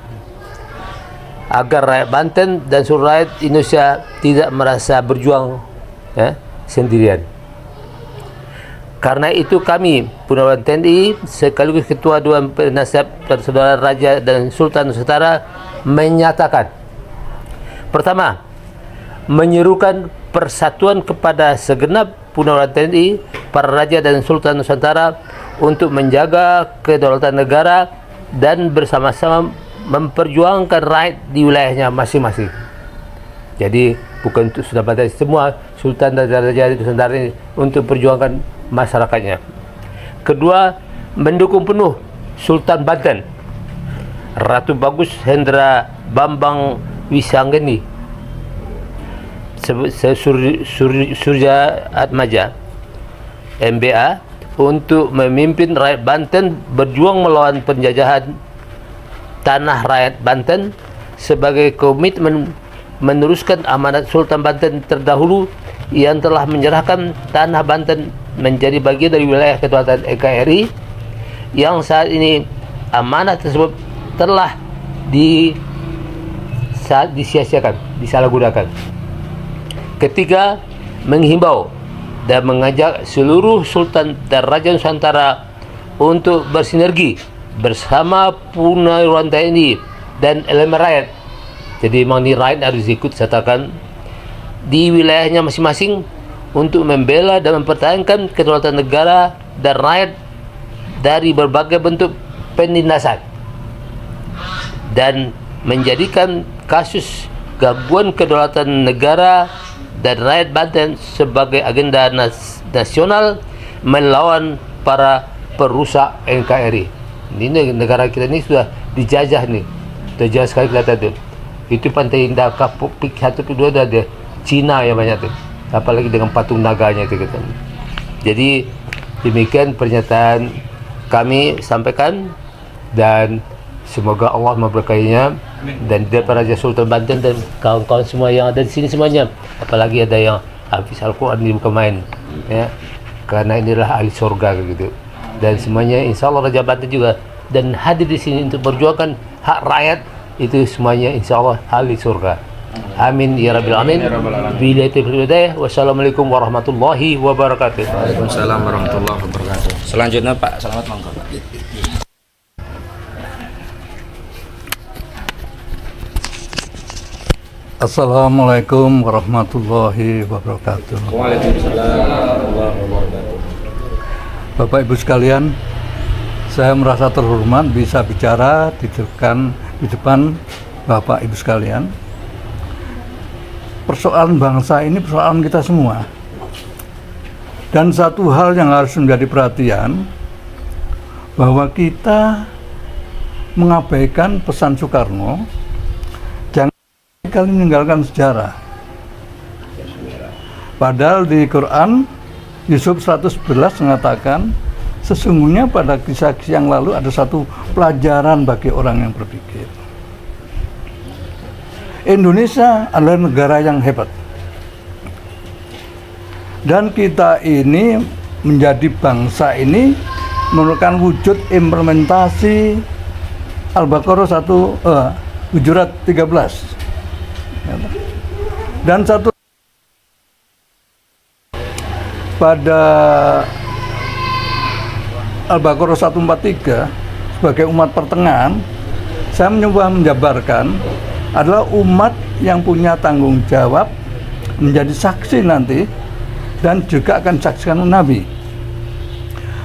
Speaker 4: agar rakyat Banten dan seluruh rakyat Indonesia tidak merasa berjuang sendirian. Karena itu kami, Purnawirawan TNI sekaligus Ketua Dewan Penasihat Persaudaraan Raja dan Sultan Nusantara menyatakan, pertama, menyerukan persatuan kepada segenap Purnawirawan TNI, para Raja dan Sultan Nusantara untuk menjaga kedaulatan negara dan bersama-sama memperjuangkan rakyat di wilayahnya masing-masing. Jadi bukan untuk sudah batasi semua Sultan dan Raja Nusantara ini untuk perjuangkan masyarakatnya. Kedua, mendukung penuh Sultan Banten Ratu Bagus Hendra Bambang Wisanggeni Surya Atmaja MBA untuk memimpin rakyat Banten berjuang melawan penjajahan tanah rakyat Banten sebagai komitmen meneruskan amanat Sultan Banten terdahulu yang telah menyerahkan tanah Banten menjadi bagian dari wilayah kedaulatan NKRI, yang saat ini amanat tersebut telah disia-siakan, disalahgunakan. Ketiga, menghimbau dan mengajak seluruh Sultan dan Raja Nusantara untuk bersinergi bersama Purnawirawan TNI dan elemen rakyat. Jadi memang ini rakyat harus ikut sertakan di wilayahnya masing-masing untuk membela dan mempertahankan kedaulatan negara dan rakyat dari berbagai bentuk penindasan dan menjadikan kasus gangguan kedaulatan negara dan rakyat Banten sebagai agenda nasional melawan para perusak NKRI. Ini negara kita ini sudah dijajah nih, terjajah sekali kelihatan tuh. Itu Pantai Indah Kapuk Pik 1 Pik 2 ada Cina yang banyak tuh, apalagi dengan patung naganya itu gitu. Jadi demikian pernyataan kami sampaikan, dan semoga Allah memberkahinya dan daripada Raja Sultan Banten dan kawan-kawan semua yang ada di sini semuanya, apalagi ada yang hafiz Al-Quran ini bukan main ya, karena inilah ahli surga gitu. Dan semuanya insya Allah Raja Banten juga dan hadir di sini untuk berjuangkan hak rakyat itu semuanya insya Allah ahli surga. Amin ya rabbil alamin. Billahi taufiq wal hidayah. Wassalamualaikum warahmatullahi wabarakatuh.
Speaker 6: Waalaikumsalam warahmatullahi wabarakatuh. Selanjutnya Pak, selamat monggo Pak.
Speaker 7: Assalamualaikum warahmatullahi wabarakatuh.
Speaker 6: Waalaikumsalam warahmatullahi wabarakatuh.
Speaker 7: Bapak Ibu sekalian, saya merasa terhormat bisa bicara di depan Bapak Ibu sekalian. Persoalan bangsa ini persoalan kita semua. Dan satu hal yang harus menjadi perhatian, bahwa kita mengabaikan pesan Soekarno, jangan kali meninggalkan sejarah. Padahal di Quran Yusuf 111 mengatakan sesungguhnya pada kisah-kisah yang lalu ada satu pelajaran bagi orang yang berpikir. Indonesia adalah negara yang hebat, dan kita ini menjadi bangsa ini memerlukan wujud implementasi Al-Baqarah 713 dan satu pada Al-Baqarah 143 sebagai umat pertengahan. Saya mencoba menjabarkan adalah umat yang punya tanggung jawab menjadi saksi nanti dan juga akan disaksikan oleh Nabi.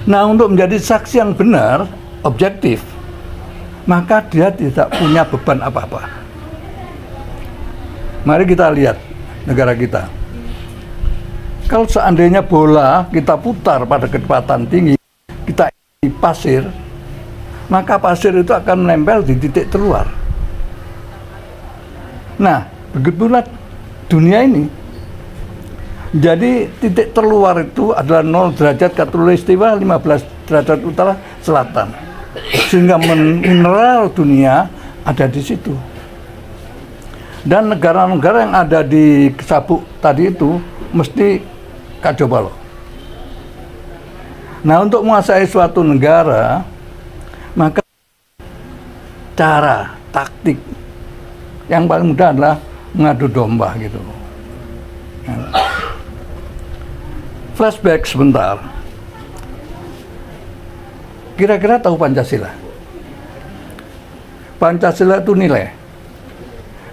Speaker 7: Nah, untuk menjadi saksi yang benar, objektif, maka dia tidak punya beban apa-apa. Mari kita lihat negara kita. Kalau seandainya bola kita putar pada kecepatan tinggi, kita isi pasir, maka pasir itu akan menempel di titik terluar. Nah, begitulah dunia ini. Jadi titik terluar itu adalah 0 derajat khatulistiwa, 15 derajat utara selatan. Sehingga mineral dunia ada di situ. Dan negara-negara yang ada di sabuk tadi itu mesti kacau balau. Nah, untuk menguasai suatu negara, maka cara, taktik yang paling mudah adalah mengadu domba gitu. Flashback sebentar. Kira-kira tahu Pancasila? Pancasila itu nilai.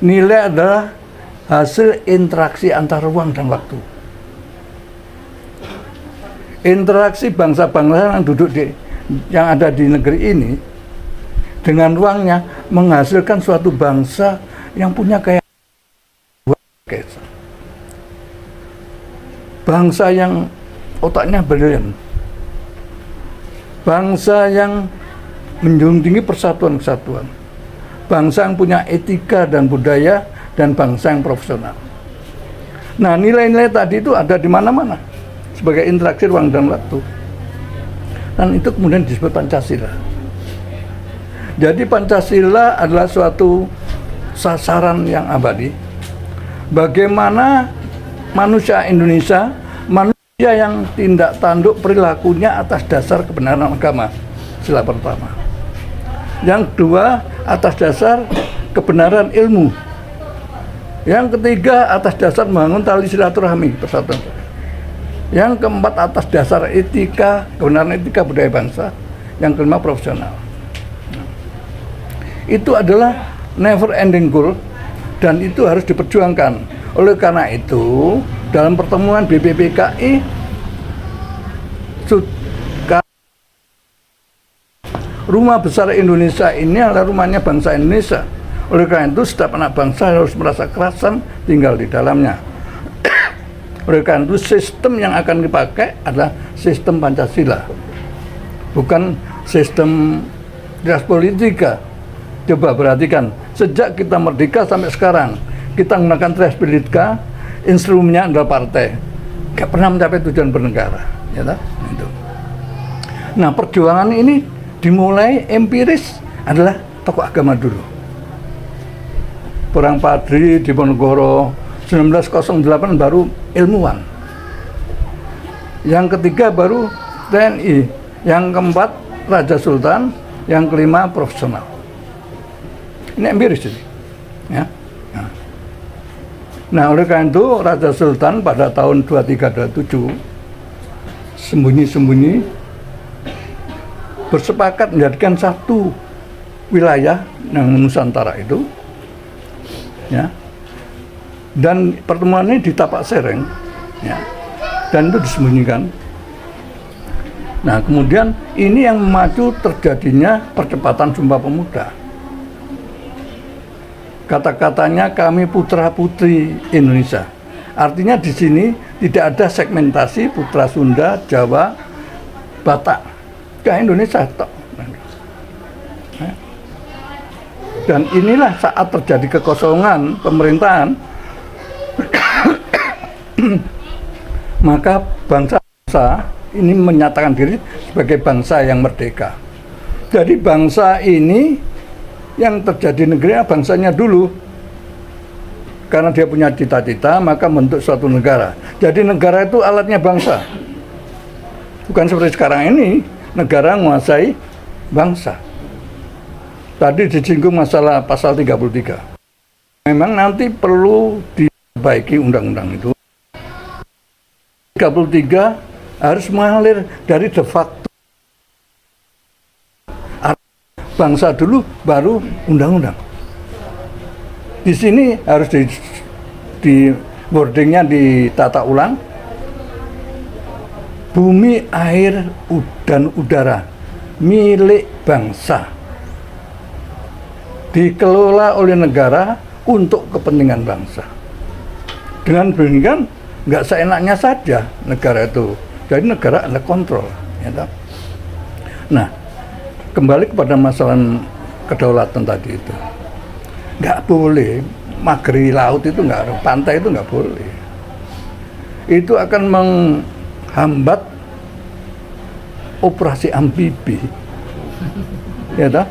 Speaker 7: Nilai adalah hasil interaksi antara ruang dan waktu. Interaksi bangsa-bangsa yang duduk yang ada di negeri ini dengan ruangnya menghasilkan suatu bangsa yang punya kayak bangsa yang otaknya brilian, bangsa yang menjunjung tinggi persatuan kesatuan, bangsa yang punya etika dan budaya, dan bangsa yang profesional. Nah, nilai-nilai tadi itu ada di mana-mana sebagai interaksi ruang dan waktu, dan itu kemudian disebut Pancasila. Jadi Pancasila adalah suatu sasaran yang abadi. Bagaimana manusia Indonesia, manusia yang tindak tanduk perilakunya atas dasar kebenaran agama, sila pertama. Yang kedua, atas dasar kebenaran ilmu. Yang ketiga, atas dasar membangun tali silaturahmi persatuan. Yang keempat, atas dasar etika, kebenaran etika budaya bangsa. Yang kelima, profesional. Itu adalah never ending goal, dan itu harus diperjuangkan. Oleh karena itu, dalam pertemuan BPPKI, rumah besar Indonesia ini adalah rumahnya bangsa Indonesia. Oleh karena itu, setiap anak bangsa harus merasa kerasan tinggal di dalamnya. Oleh karena itu, sistem yang akan dipakai adalah sistem Pancasila, bukan sistem ras politika. Coba perhatikan, sejak kita merdeka sampai sekarang, kita menggunakan ras politika, instrumennya adalah partai, nggak pernah mencapai tujuan bernegara, ya tak? Itu. Nah, perjuangan ini dimulai empiris adalah tokoh agama dulu. Perang Padri di Ponorogo 1908 baru ilmuwan. Yang ketiga baru TNI, yang keempat Raja Sultan, yang kelima profesional. Ini empiris ini, ya. Nah, oleh karena itu Raja Sultan pada tahun 2327 sembunyi-sembunyi bersepakat menjadikan satu wilayah yang Nusantara itu, ya. Dan pertemuan ini di Tapak Sereng, ya. Dan itu disembunyikan. Nah, kemudian ini yang memacu terjadinya percepatan Sumpah Pemuda. Kata-katanya kami putra-putri Indonesia. Artinya di sini tidak ada segmentasi putra Sunda, Jawa, Batak. Ke Indonesia tok. Dan inilah saat terjadi kekosongan pemerintahan, maka bangsa ini menyatakan diri sebagai bangsa yang merdeka. Jadi bangsa ini yang terjadi negeri bangsanya dulu, karena dia punya cita-cita maka membentuk suatu negara. Jadi negara itu alatnya bangsa, bukan seperti sekarang ini negara menguasai bangsa. Tadi disinggung masalah pasal 33. Memang nanti perlu diperbaiki undang-undang itu. 33 harus mengalir dari de facto bangsa dulu, baru undang-undang. Di sini harus di wordingnya ditata ulang, bumi, air, dan udara milik bangsa, dikelola oleh negara untuk kepentingan bangsa. Dengan demikian nggak seenaknya saja negara itu, jadi negara ada kontrol, ya toh? Nah, kembali kepada masalah kedaulatan tadi itu, nggak boleh mageri laut itu, nggak, pantai itu nggak boleh. Itu akan menghambat operasi amfibi, ya toh?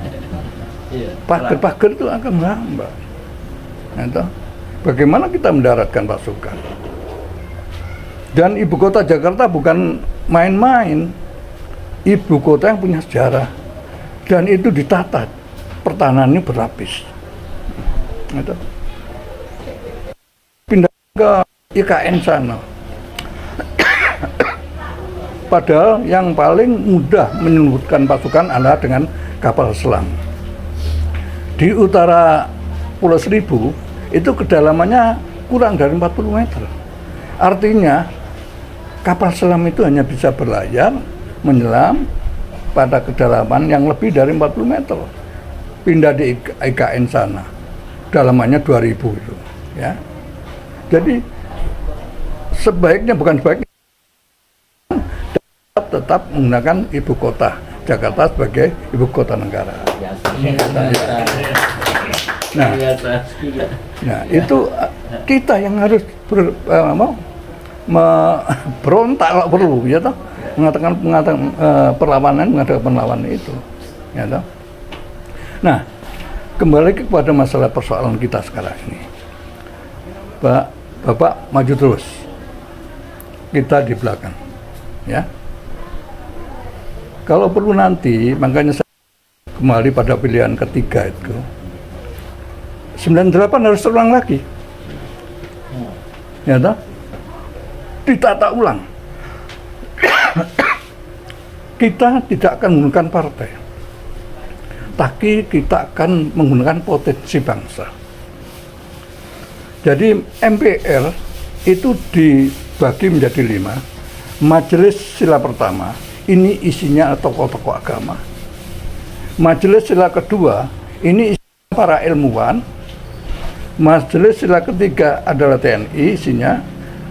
Speaker 7: Pagar-pagar itu akan menghambat, ya toh? Bagaimana kita mendaratkan pasukan? Dan ibu kota Jakarta bukan main-main, ibu kota yang punya sejarah, dan itu ditata, pertahanannya berlapis. Ya toh? Pindah ke IKN sana. Padahal yang paling mudah menyelundupkan pasukan adalah dengan kapal selam. Di utara Pulau Seribu itu kedalamannya kurang dari 40 meter. Artinya kapal selam itu hanya bisa berlayar, menyelam pada kedalaman yang lebih dari 40 meter. Pindah di IKN sana, dalamannya 2000 itu, ya. Jadi sebaiknya, bukan sebaiknya, tetap menggunakan ibu kota Jakarta sebagai ibu kota negara. Nah, itu kita yang harus berontak kalau perlu, ya toh, mengatakan perlawanan itu, ya toh. Nah, kembali kepada masalah persoalan kita sekarang ini, Bapak maju terus, kita di belakang, ya. Kalau perlu nanti, makanya saya kembali pada pilihan ketiga itu, 98 harus terulang lagi, ya toh? Ditata ulang. Kita tidak akan menggunakan partai, tapi kita akan menggunakan potensi bangsa. Jadi MPR itu dibagi menjadi 5. Majelis Sila pertama, ini isinya tokoh-tokoh agama. Majelis Sila kedua, ini isinya para ilmuwan. Majelis Sila ketiga adalah TNI isinya.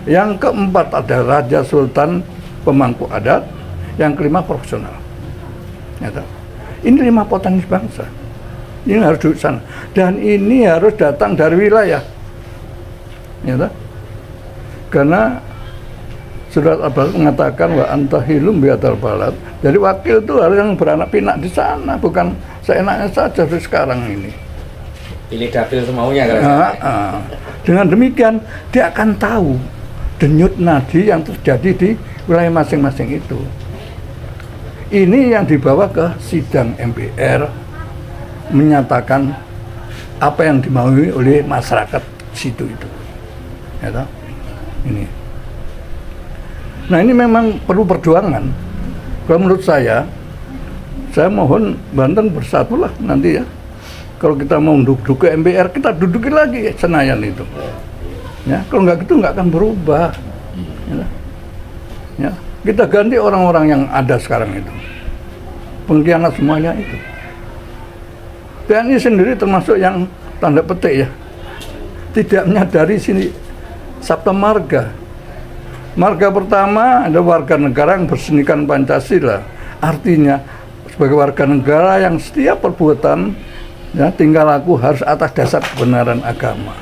Speaker 7: Yang keempat adalah Raja Sultan pemangku adat. Yang kelima profesional. Ya, ini 5 potensi bangsa. Ini harus di sana. Dan ini harus datang dari wilayah. Ya, karena Surat Al-Balad mengatakan wa antahilum biadal balad. Jadi wakil itu harus yang beranak pinak di sana, bukan seenaknya saja di sekarang ini.
Speaker 6: Pilih dapil semaunya kan?
Speaker 7: Dengan demikian dia akan tahu denyut nadi yang terjadi di wilayah masing-masing itu. Ini yang dibawa ke sidang MPR, menyatakan apa yang dimaui oleh masyarakat situ itu. Ya toh? Ini. Nah, ini memang perlu perjuangan. Kalau menurut saya mohon Banten bersatulah nanti, ya. Kalau kita mau duduk ke MPR, kita dudukin lagi Senayan itu. Ya, kalau nggak gitu nggak akan berubah. Ya, kita ganti orang-orang yang ada sekarang itu. Pengkhianat semuanya itu. TNI sendiri termasuk yang tanda petik, ya. Tidak menyadari sini Sabta Marga. Marga pertama adalah warga negara yang bersenikan Pancasila. Artinya sebagai warga negara yang setiap perbuatan, ya, tingkah laku harus atas dasar kebenaran agama.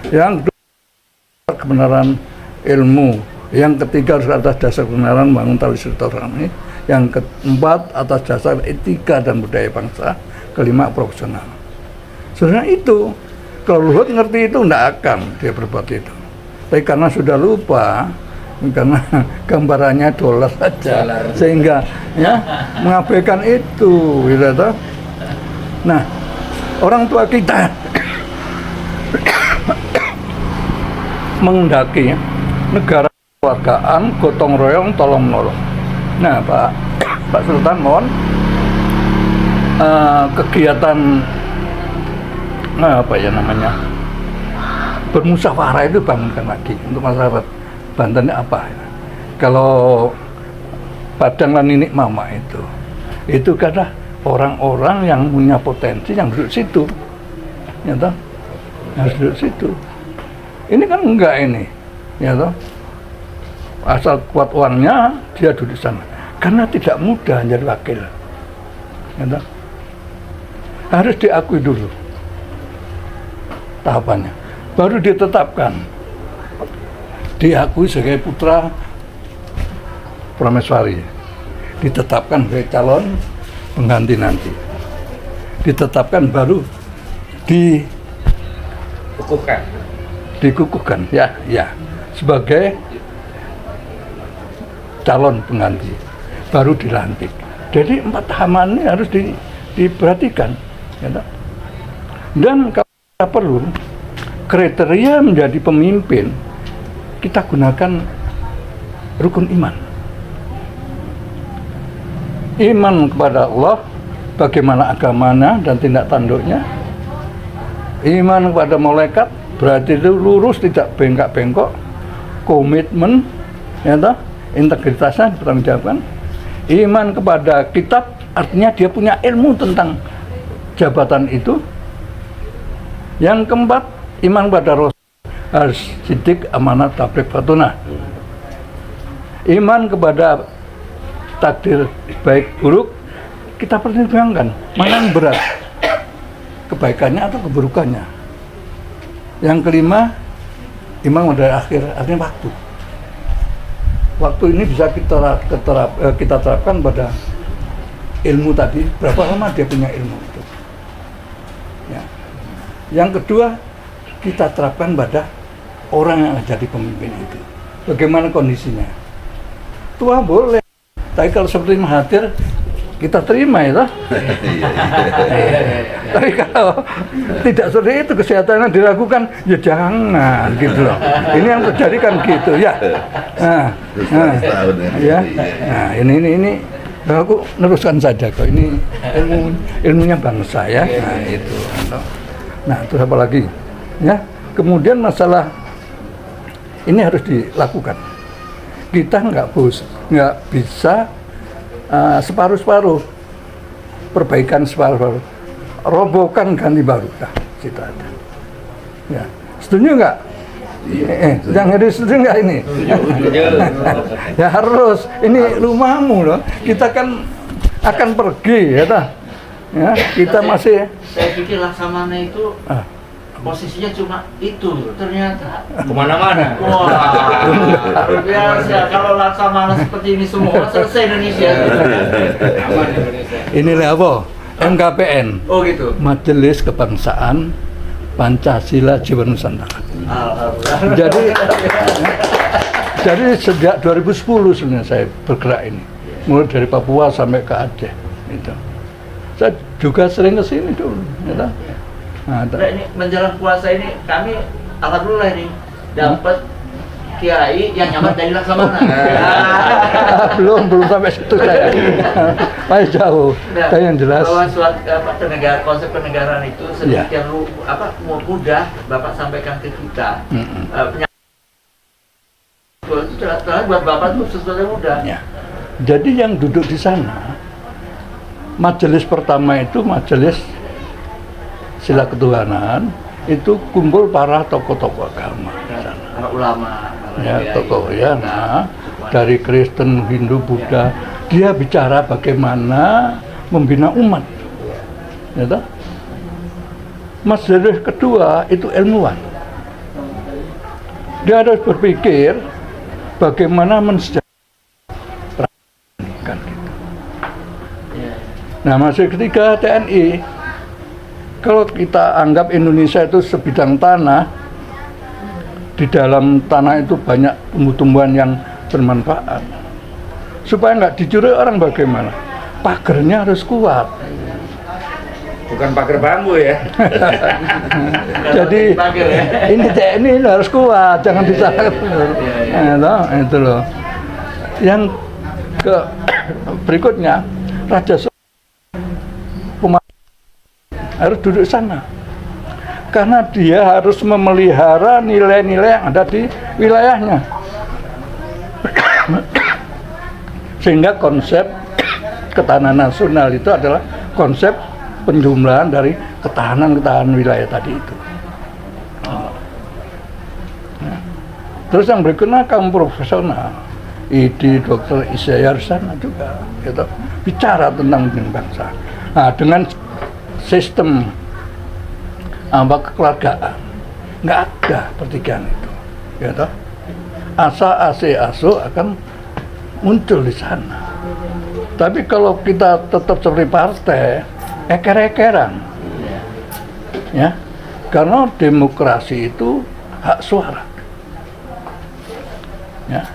Speaker 7: Yang kedua, kebenaran ilmu. Yang ketiga harus atas dasar kebenaran bangun tali silaturahmi. Yang keempat atas dasar etika dan budaya bangsa. Kelima profesional. Sebenarnya itu, kalau Luhut ngerti itu, tidak akan dia berbuat itu. Tapi karena sudah lupa, karena gambarannya dolar saja, sehingga ya mengabaikan itu, gitu. Nah, orang tua kita menghendaki negara kewargaan, gotong royong, tolong menolong. Nah, Pak Sultan mohon kegiatan apa ya namanya, bermusyawarah itu bangunkan lagi untuk masyarakat Banten. Apa ya? Kalau Padang lan Ninik Mama itu karena orang-orang yang punya potensi yang duduk situ, ya toh, yang duduk situ. Ini kan enggak ini, ya toh. Asal kuat uangnya dia duduk sana, karena tidak mudah jadi wakil, ya toh. Harus diakui dulu tahapannya, baru ditetapkan, diakui sebagai putra Prameswari, ditetapkan sebagai calon pengganti nanti, ditetapkan baru dikukuhkan ya sebagai calon pengganti, baru dilantik. Jadi 4 tahapan ini harus diperhatikan, ya. Dan kalau kita perlu kriteria menjadi pemimpin, kita gunakan rukun iman. Iman kepada Allah, bagaimana agamanya dan tindak tanduknya. Iman kepada malaikat, berarti itu lurus, tidak bengkak-bengkok. Komitmen, ya toh, integritasnya dipertanggungjawabkan. Iman kepada kitab, artinya dia punya ilmu tentang jabatan itu. Yang keempat, iman kepada Rasul, harus sidik, amanat, tabligh, fatunah. Iman kepada takdir baik buruk, kita pertimbangkan mana yang berat, kebaikannya atau keburukannya. Yang kelima, iman pada akhir, artinya waktu. Waktu ini bisa kita terapkan pada ilmu tadi, berapa lama dia punya ilmu itu. Ya. Yang kedua, kita terapkan pada orang yang jadi pemimpin itu, bagaimana kondisinya. Tua boleh, tapi kalau seperti Mahathir kita terima ya. Tapi kalau tidak seperti itu, kesehatannya diragukan, ya jangan gitu loh. Ini yang terjadi kan gitu ya. Ini aku neruskan saja kok. Ini ilmunya bangsa ya. Nah itu. Nah terus apa lagi? Ya. Kemudian masalah ini harus dilakukan. Kita nggak bisa separuh-separuh, perbaikan separuh-separuh, robohkan ganti baru, dah situ ada. Ya, setuju nggak? Jangan setuju nggak ini? Ya harus, ini rumahmu loh. Kita kan akan pergi, ya dah. Ya, kita masih.
Speaker 2: Saya pikir Laksamana itu posisinya cuma itu, ternyata
Speaker 6: Kemana-mana.
Speaker 2: wah luar biasa. Kalau Laksamana seperti ini semua selesai Indonesia.
Speaker 7: Inilah apa? MKPN.
Speaker 2: Oh gitu.
Speaker 7: Majelis Kebangsaan Pancasila Jiwa Nusantara. Jadi sejak 2010 sebenarnya saya bergerak ini, mulai dari Papua sampai ke Aceh. Itu. Saya juga sering ke sini dulu. Ya.
Speaker 2: Nah, ini menjelang puasa ini kami alhamdulillah ini dapat kiai yang nyamar dari Laksamana.
Speaker 7: belum sampai situ saya. Masih jauh. Tapi yang jelas
Speaker 2: bahwa konsep kenegaraan itu sedemikian mudah Bapak sampaikan ke kita. Buat Bapak itu sesuatu yang mudah.
Speaker 7: Ya. Jadi yang duduk di sana, majelis pertama itu majelis Sila Ketuhanan, itu kumpul para tokoh-tokoh agama di sana.
Speaker 2: Para ulama,
Speaker 7: Ya, tokoh ya, nah, dari Kristen, Hindu, Buddha, dia bicara bagaimana membina umat. Ya, toh? Majelis kedua itu ilmuwan. Dia harus berpikir bagaimana mensejahterakan. Nah, majelis ketiga TNI. Kalau kita anggap Indonesia itu sebidang tanah, di dalam tanah itu banyak tumbuh-tumbuhan yang bermanfaat. Supaya nggak dicuri orang bagaimana? Pagernya harus kuat.
Speaker 6: Bukan pagar bambu ya.
Speaker 7: Jadi ini TNI ini harus kuat, jangan disalahkan. Itu loh. Yang berikutnya, Raja harus duduk sana, karena dia harus memelihara nilai-nilai yang ada di wilayahnya. Sehingga konsep ketahanan nasional itu adalah konsep penjumlahan dari ketahanan wilayah tadi itu. Nah, terus yang berikutnya kaum profesional, Dr. Isya Yarsana juga gitu, bicara tentang bangsa. Nah, dengan sistem kekeluargaan nggak ada pertikaian itu, gitu. Aso akan muncul di sana. Tapi kalau kita tetap seperti partai, eker-ekeran, ya, karena demokrasi itu hak suara, ya,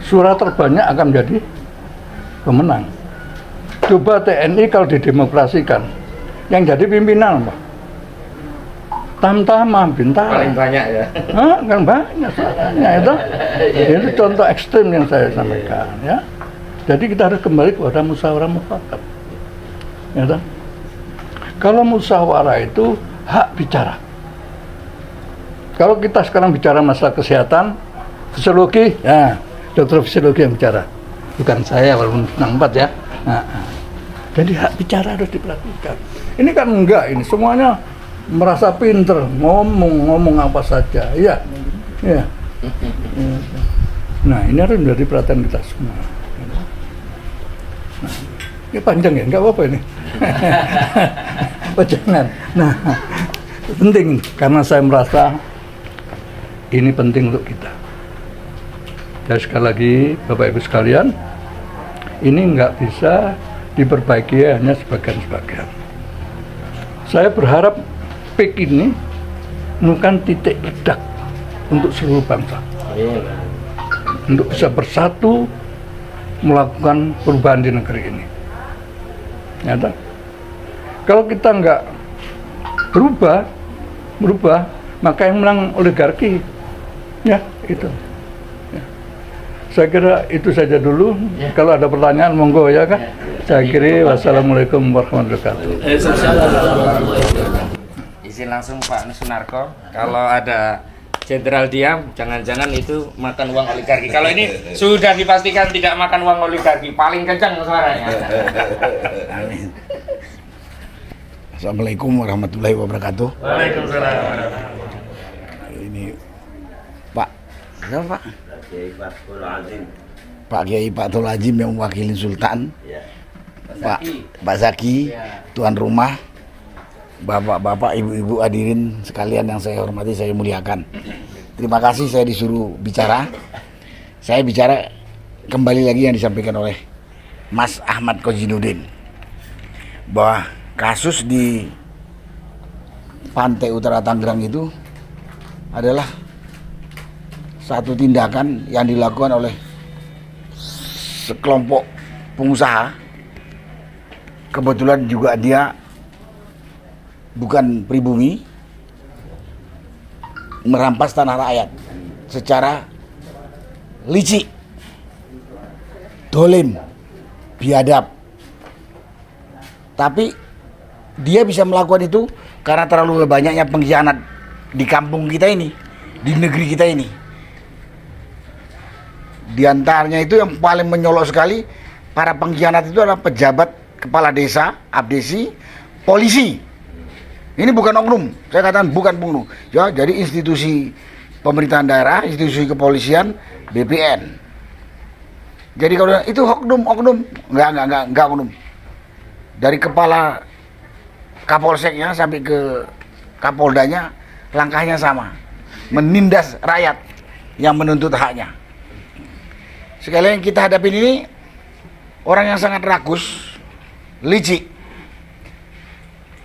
Speaker 7: suara terbanyak akan menjadi pemenang. Coba TNI kalau didemokrasikan, yang jadi pimpinan apa? Tamtama, Bintara.
Speaker 6: Paling banyak ya.
Speaker 7: Kan banyak suaranya itu. Itu contoh ekstrim yang saya sampaikan, ya. Jadi kita harus kembali kepada musyawarah mufakat. Ya, toh? Kalau musyawarah itu hak bicara. Kalau kita sekarang bicara masalah kesehatan, fisiologi, ya, dokter fisiologi yang bicara. Bukan saya walaupun senang empat ya. Jadi hak bicara harus diperhatikan. Ini kan enggak, ini semuanya merasa pinter, ngomong apa saja, ya. Nah, ini harus menjadi perhatian kita semua. Nah, ini panjang ya, nggak apa-apa ini. Oh, jangan. Nah, penting karena saya merasa ini penting untuk kita. Dan sekali lagi, Bapak Ibu sekalian, ini nggak bisa diperbaiki hanya sebagian-sebagian. Saya berharap PIK ini menemukan titik ledak untuk seluruh bangsa, untuk bisa bersatu melakukan perubahan di negeri ini. Nyata. Kalau kita nggak berubah, maka yang menang oligarki, ya itu. Ya. Saya kira itu saja dulu. Ya. Kalau ada pertanyaan, monggo ya kan. Saya kira wassalamualaikum warahmatullahi wabarakatuh.
Speaker 6: Izin langsung Pak Sunarko, kalau ada jenderal diam, jangan-jangan itu makan uang oligarki. Kalau ini sudah dipastikan tidak makan uang oligarki, paling kencang suaranya.
Speaker 3: Amin. Assalamualaikum warahmatullahi wabarakatuh.
Speaker 6: Waalaikumsalam.
Speaker 3: Ini Pak, siapa Pak? Pak Kiai Fathul Azim yang mewakili Sultan. Pak Zaki, tuan rumah, bapak-bapak, ibu-ibu hadirin sekalian yang saya hormati, saya muliakan. Terima kasih saya disuruh bicara. Saya bicara kembali lagi yang disampaikan oleh Mas Ahmad Kozinudin, bahwa kasus di Pantai Utara Tangerang itu adalah satu tindakan yang dilakukan oleh sekelompok pengusaha. Kebetulan juga dia bukan pribumi, merampas tanah rakyat secara licik, dolim, biadab. Tapi dia bisa melakukan itu karena terlalu banyaknya pengkhianat di kampung kita ini, di negeri kita ini. Di antaranya itu yang paling menyolok sekali, para pengkhianat itu adalah pejabat, kepala desa, abdesi, polisi. Ini bukan oknum, saya katakan bukan oknum. Ya, jadi institusi pemerintahan daerah, institusi kepolisian, BPN. Jadi kalau itu oknum, enggak oknum. Dari kepala Kapolseknya sampai ke Kapoldanya, langkahnya sama, menindas rakyat yang menuntut haknya. Sekali yang kita hadapin ini orang yang sangat rakus, licik.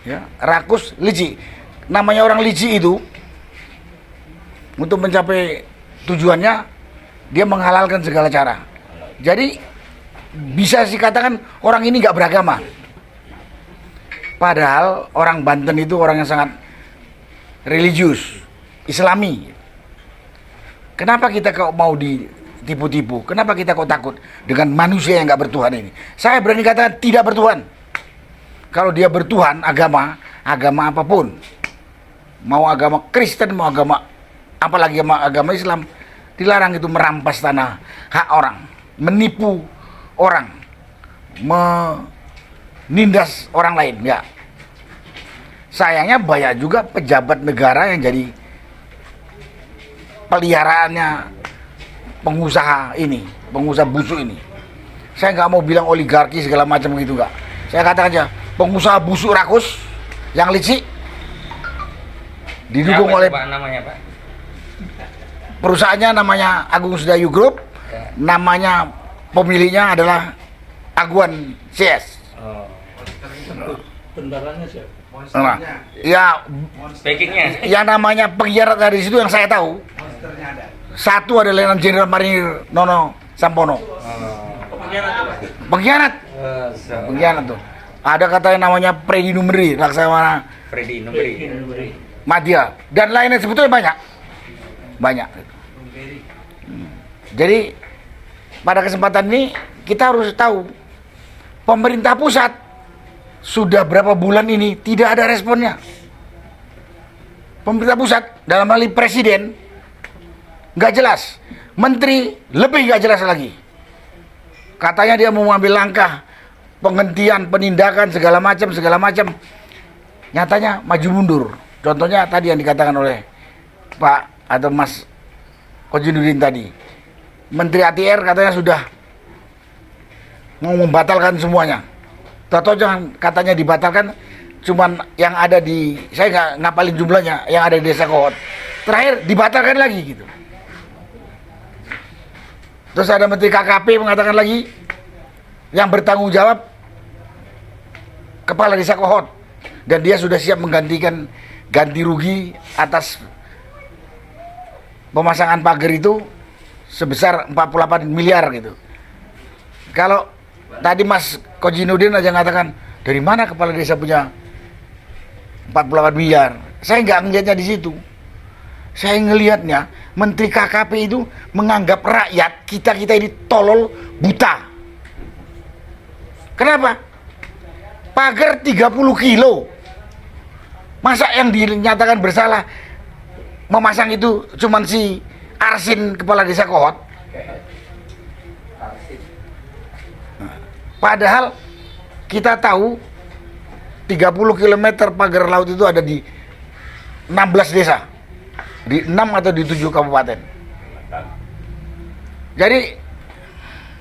Speaker 3: Ya, rakus, licik. Namanya orang licik itu, untuk mencapai tujuannya, dia menghalalkan segala cara. Jadi bisa dikatakan orang ini nggak beragama. Padahal orang Banten itu orang yang sangat religius, Islami. Kenapa kita kok mau ditipu-tipu? Kenapa kita kok takut dengan manusia yang nggak bertuhan ini? Saya berani katakan tidak bertuhan. Kalau dia bertuhan, agama apapun, mau agama Kristen, mau agama apalagi agama Islam, dilarang itu merampas tanah hak orang. menipu orang, menindas orang lain, ya. Sayangnya banyak juga pejabat negara yang jadi peliharaannya pengusaha ini, pengusaha busuk ini. Saya nggak mau bilang oligarki segala macam gitu, nggak. Saya katakan aja pengusaha busuk rakus yang licik didukung oleh
Speaker 6: namanya Pak?
Speaker 3: perusahaannya namanya Agung Sedayu Group, namanya pemiliknya adalah Aguan CS.
Speaker 7: Bentaranya siapa?
Speaker 3: Nah, ya,
Speaker 6: Backingnya?
Speaker 3: yang namanya pengkhianat dari situ yang saya tahu. Satu ada Letnan Jenderal Marinir Nono Sampono. Pengkhianat. Pengkhianat tuh. Ada katanya namanya Freddy Numeri, Laksamana
Speaker 6: Freddy Numberi.
Speaker 3: Madya, dan lainnya sebetulnya banyak. Banyak. Jadi pada kesempatan ini kita harus tahu pemerintah pusat sudah berapa bulan ini tidak ada responnya. Pemerintah pusat dalam hal ini presiden nggak jelas, menteri lebih nggak jelas lagi. Katanya dia mau mengambil langkah penghentian, penindakan segala macam. Nyatanya maju mundur. Contohnya tadi yang dikatakan oleh Pak atau Mas Kojinuddin tadi, Menteri ATR katanya sudah mau membatalkan semuanya. Tahu jangan katanya dibatalkan, cuman yang ada di, saya nggak ngapalin jumlahnya, yang ada di Desa Kohot. Terakhir dibatalkan lagi gitu. Terus ada Menteri KKP mengatakan lagi, yang bertanggung jawab Kepala Desa Kohot, dan dia sudah siap menggantikan ganti rugi atas pemasangan pagar itu sebesar 48 miliar gitu. Kalau tadi Mas Kojinuddin aja mengatakan, dari mana kepala desa punya 48 miliar? Saya nggak ngelihatnya di situ. Saya ngelihatnya Menteri KKP itu menganggap rakyat kita ini tolol buta. Kenapa? Pagar 30 kilo. Masa yang dinyatakan bersalah memasang itu cuman si Arsin kepala desa Kohot? Padahal kita tahu 30 km pagar laut itu ada di 16 desa, di 6 atau di 7 kabupaten.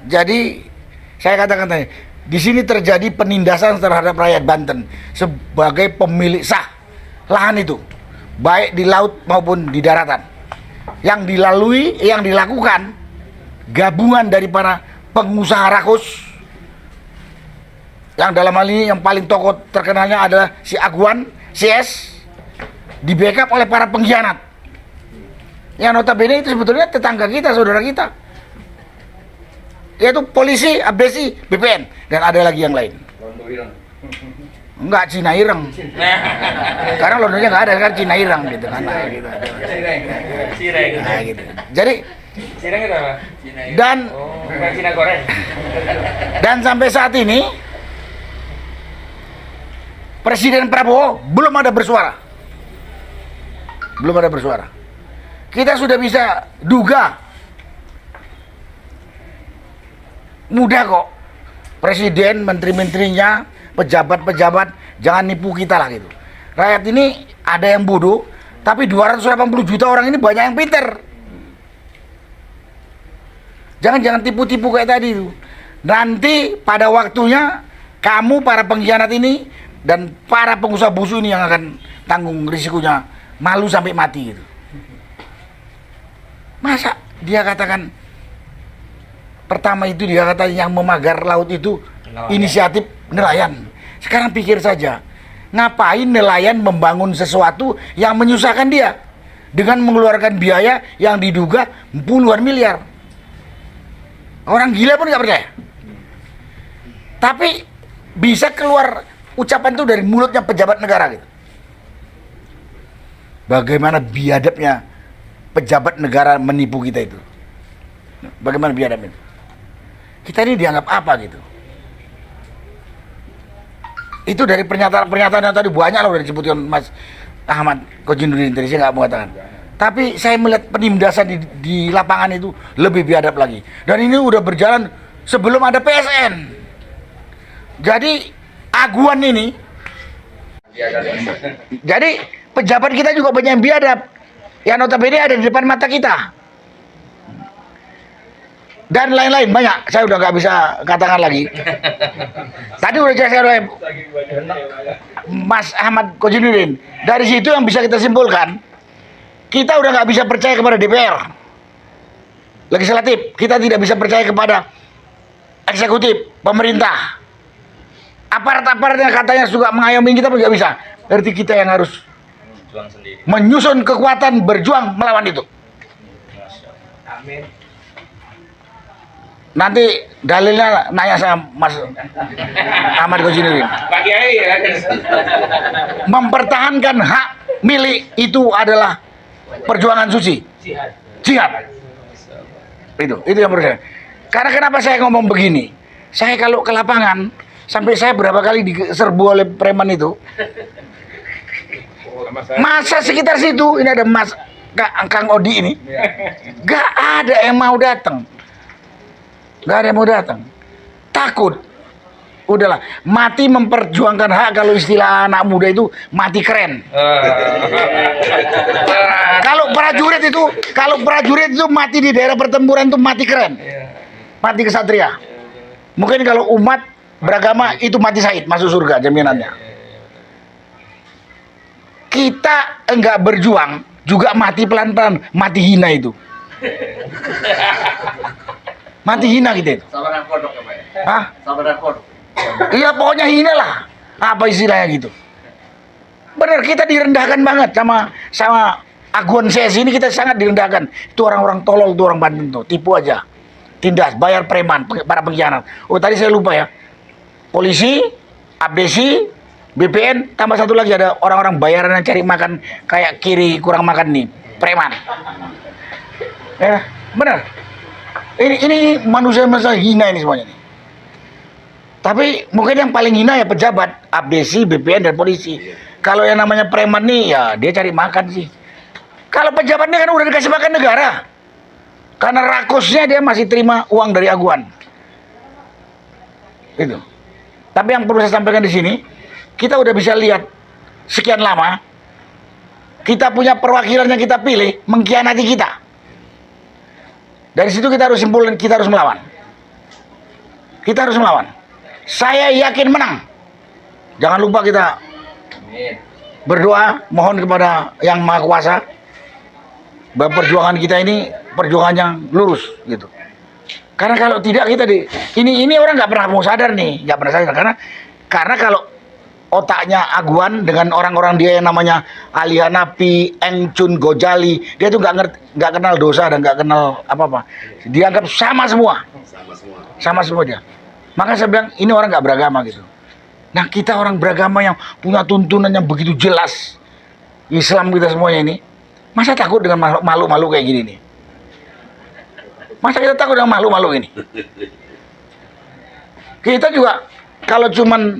Speaker 3: Jadi saya katakan tadi, di sini terjadi penindasan terhadap rakyat Banten sebagai pemilik sah lahan itu, baik di laut maupun di daratan. Yang dilakukan gabungan dari para pengusaha rakus, yang dalam hal ini yang paling tokoh terkenalnya adalah si Aguan CS, di backup oleh para pengkhianat yang notabene itu sebetulnya tetangga kita, saudara kita, yaitu polisi, abdesi, BPN, dan ada lagi yang lain. Enggak, Cina Ireng. Karena Londonnya nggak ada, kan Cina Ireng gitu kan. Nah, gitu. Nah, gitu. Jadi
Speaker 6: Cireng itu apa?
Speaker 3: dan
Speaker 6: Bukan Cina goreng.
Speaker 3: dan sampai saat ini Presiden Prabowo belum ada bersuara. Belum ada bersuara. Kita sudah bisa duga, mudah kok. Presiden, menteri-menterinya, pejabat-pejabat, jangan nipu kita lah gitu. Rakyat ini ada yang bodoh, tapi 280 juta orang ini banyak yang pinter. Jangan tipu-tipu kayak tadi itu. Nanti pada waktunya kamu para pengkhianat ini dan para pengusaha busuk ini yang akan tanggung risikonya, malu sampai mati gitu. Masa dia katakan pertama itu dia kata yang memagar laut itu inisiatif nelayan. Sekarang pikir saja, ngapain nelayan membangun sesuatu yang menyusahkan dia dengan mengeluarkan biaya yang diduga puluhan miliar. Orang gila pun nggak percaya. Tapi bisa keluar ucapan itu dari mulutnya pejabat negara gitu. Bagaimana biadabnya pejabat negara menipu kita itu? Bagaimana biadabnya? Kita ini dianggap apa gitu? Itu dari pernyataan yang tadi banyak loh disebutkan Mas Ahmad Kojinuddin tadi, saya nggak mengatakan. Tapi saya melihat penindasan di lapangan itu lebih biadab lagi. Dan ini udah berjalan sebelum ada PSN. Jadi aguan ini, jadi pejabat kita juga banyak yang biadab. Yang notabene ada di depan mata kita. Dan lain-lain banyak. Saya udah nggak bisa katakan lagi. Tadi udah saya oleh Mas Ahmad Khojinudin. Dari situ yang bisa kita simpulkan, kita udah nggak bisa percaya kepada DPR, legislatif. Kita tidak bisa percaya kepada eksekutif, pemerintah. Aparat-aparat yang katanya suka mengayomi kita pun nggak bisa. Berarti kita yang harus menyusun kekuatan berjuang melawan itu.
Speaker 6: Amin.
Speaker 3: Nanti dalilnya nanya sama Mas Ahmad Khojinudin.
Speaker 6: Pak Kiai ya.
Speaker 3: Mempertahankan hak milik itu adalah perjuangan suci. Jihad. Itu yang menurut saya. Karena kenapa saya ngomong begini? Saya kalau ke lapangan, sampai saya berapa kali diserbu oleh preman itu. Masa sekitar situ, ini ada Mas Kang Odi ini, gak ada yang mau datang. Gak ada yang mau datang. Takut. Udahlah, mati memperjuangkan hak, kalau istilah anak muda itu mati keren. Kalau prajurit itu mati di daerah pertempuran itu mati keren. Mati kesatria. Mungkin kalau umat beragama itu mati syahid, masuk surga jaminannya. Kita enggak berjuang juga mati pelan-pelan, mati hina itu. Mati hina kita itu.
Speaker 2: Sabaran kodok ya Pak ya?
Speaker 3: Hah?
Speaker 2: Sabaran kodok.
Speaker 3: Iya pokoknya hina lah. Apa istilahnya gitu. Benar, kita direndahkan banget sama aguan CS ini, kita sangat direndahkan. Itu orang-orang tolol, itu orang Banten tuh, tipu aja. Tindas, bayar preman, para pengkhianat. Oh tadi saya lupa ya. Polisi, abdesi, BPN, tambah satu lagi ada orang-orang bayaran yang cari makan kayak kiri kurang makan nih, preman. Ya, benar. Ini manusia hina ini semuanya nih. Tapi mungkin yang paling hina ya pejabat, abdesi, BPN dan polisi. Kalau yang namanya preman nih ya dia cari makan sih. Kalau pejabat ini kan udah dikasih makan negara. Karena rakusnya dia masih terima uang dari aguan. Itu. Tapi yang perlu saya sampaikan di sini, kita udah bisa lihat sekian lama kita punya perwakilan yang kita pilih mengkhianati kita. Dari situ kita harus simpulkan, kita harus melawan. Kita harus melawan. Saya yakin menang. Jangan lupa kita berdoa, mohon kepada Yang Maha Kuasa bahwa perjuangan kita ini perjuangan yang lurus gitu. Karena kalau tidak kita ini orang nggak pernah mau sadar nih, nggak pernah sadar karena kalau otaknya aguan dengan orang-orang dia yang namanya Ali Hanafi, Eng Chun Gojali, dia tuh nggak kenal dosa dan nggak kenal apa-apa. Dianggap sama semua. Sama semua dia. Maka saya bilang ini orang nggak beragama gitu. Nah kita orang beragama yang punya tuntunan yang begitu jelas, Islam kita semuanya ini, masa takut dengan malu-malu kayak gini nih? Masa kita takut dengan malu-malu ini? Kita juga kalau cuman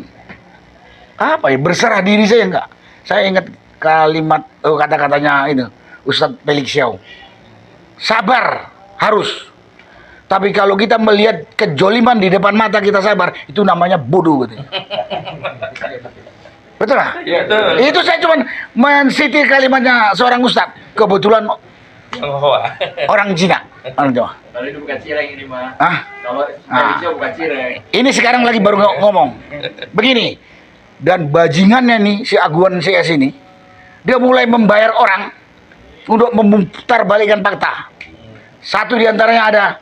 Speaker 3: apa ya, berserah diri saya enggak. Saya ingat kalimat kata-katanya ini Ustadz Felix Xiao. Sabar harus. Tapi kalau kita melihat kejoliman di depan mata kita sabar, itu namanya bodoh gitu. Betul lah?
Speaker 6: Ya, betul.
Speaker 3: Itu saya cuma mensitir kalimatnya seorang ustadz. Kebetulan orang Cina, orang Jawa.
Speaker 2: Kalau itu bukan cireng ini mah. Kalau
Speaker 3: Ah.
Speaker 2: Felix bukan cireng.
Speaker 3: Ini sekarang lagi baru ngomong. Begini. Dan bajingannya nih si aguan CS ini, dia mulai membayar orang untuk memutar balikan fakta. Satu diantaranya ada,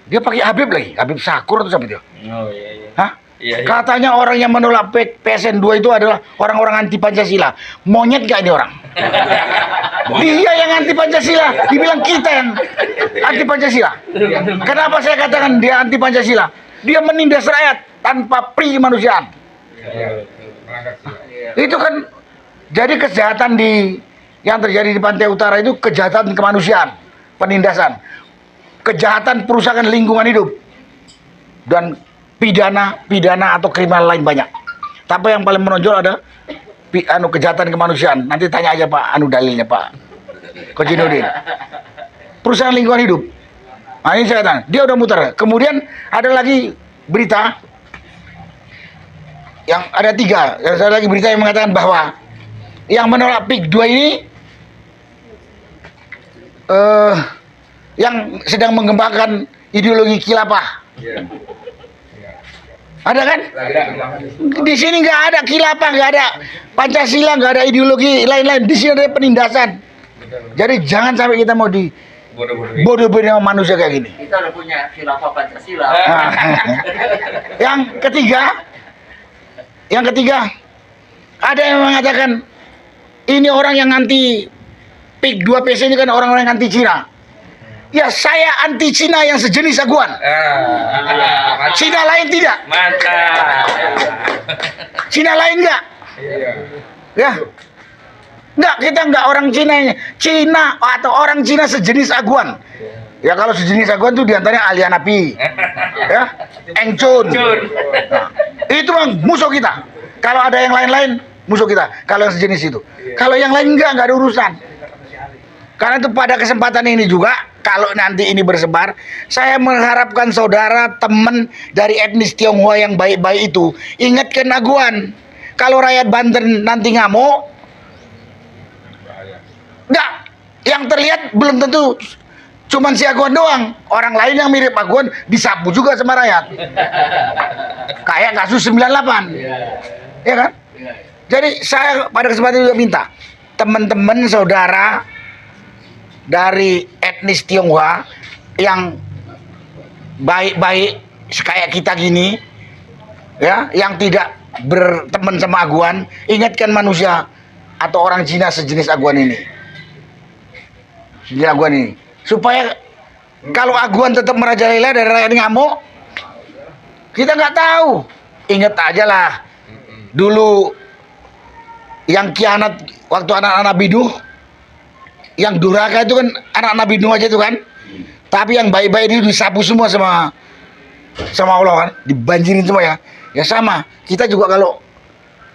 Speaker 3: dia pakai Habib lagi, Habib Sakur atau siapa itu?
Speaker 6: Oh iya.
Speaker 3: Hah?
Speaker 6: Iya.
Speaker 3: Katanya orang yang menolak PSN 2 itu adalah orang-orang anti Pancasila. Monyet gak ini orang? Dia yang anti Pancasila, dibilang kita yang anti Pancasila. Kenapa saya katakan dia anti Pancasila? Dia menindas rakyat tanpa kemanusiaan. Itu kan jadi kejahatan yang terjadi di Pantai Utara itu kejahatan kemanusiaan, penindasan, kejahatan perusakan lingkungan hidup, dan pidana atau kriminal lain banyak. Tapi yang paling menonjol ada kejahatan kemanusiaan. Nanti tanya aja Pak dalilnya Pak Coach Zinudin. Perusahaan lingkungan hidup. Nah ini saya katakan, dia udah muter. Kemudian ada lagi berita yang ada 3. Ada lagi berita yang mengatakan bahwa yang menolak PIK 2 ini yang sedang mengembangkan ideologi khilafah. Ada kan? Di sini nggak ada khilafah, nggak ada Pancasila, nggak ada ideologi lain-lain. Di sini ada penindasan. Jadi jangan sampai kita mau bodoh-bodoh sama manusia kayak gini.
Speaker 2: Kita udah punya khilafah Pancasila.
Speaker 3: Nah, yang ketiga, ada yang mengatakan ini orang yang anti PIK 2 PC ini kan orang-orang yang anti Cina. Ya saya anti Cina yang sejenis aguan. Cina lain tidak.
Speaker 6: Mantap.
Speaker 3: Cina lain enggak. Ya. Enggak, kita enggak orang Cina atau orang Cina sejenis aguan. Ya kalau sejenis aguan itu diantaranya Alianapi, ya, Engcun. Nah, itu mah musuh kita. Kalau ada yang lain-lain musuh kita. Kalau yang sejenis itu. Kalau yang lain enggak ada urusan. Karena itu pada kesempatan ini juga, kalau nanti ini bersebar, saya mengharapkan saudara, teman dari etnis Tionghoa yang baik-baik itu, ingatkan aguan. Kalau rakyat Banten nanti ngamuk, enggak, yang terlihat belum tentu cuman si aguan doang. Orang lain yang mirip aguan disapu juga sama rakyat. Kayak kasus 98. Ya kan? Jadi saya pada kesempatan juga minta teman-teman saudara dari etnis Tionghoa yang baik-baik kayak kita gini, ya, yang tidak berteman sama aguan, ingatkan manusia atau orang Cina sejenis aguan ini. Sejenis aguan ini. Supaya kalau aguan tetap merajalela dari rakyat ngamuk, kita nggak tahu. Ingat aja lah, dulu yang khianat waktu anak-anak biduh, yang durhaka itu kan anak-anak biduh aja itu kan. Tapi yang baik-baik itu disapu semua sama Allah kan, dibanjirin semua ya. Ya sama, kita juga kalau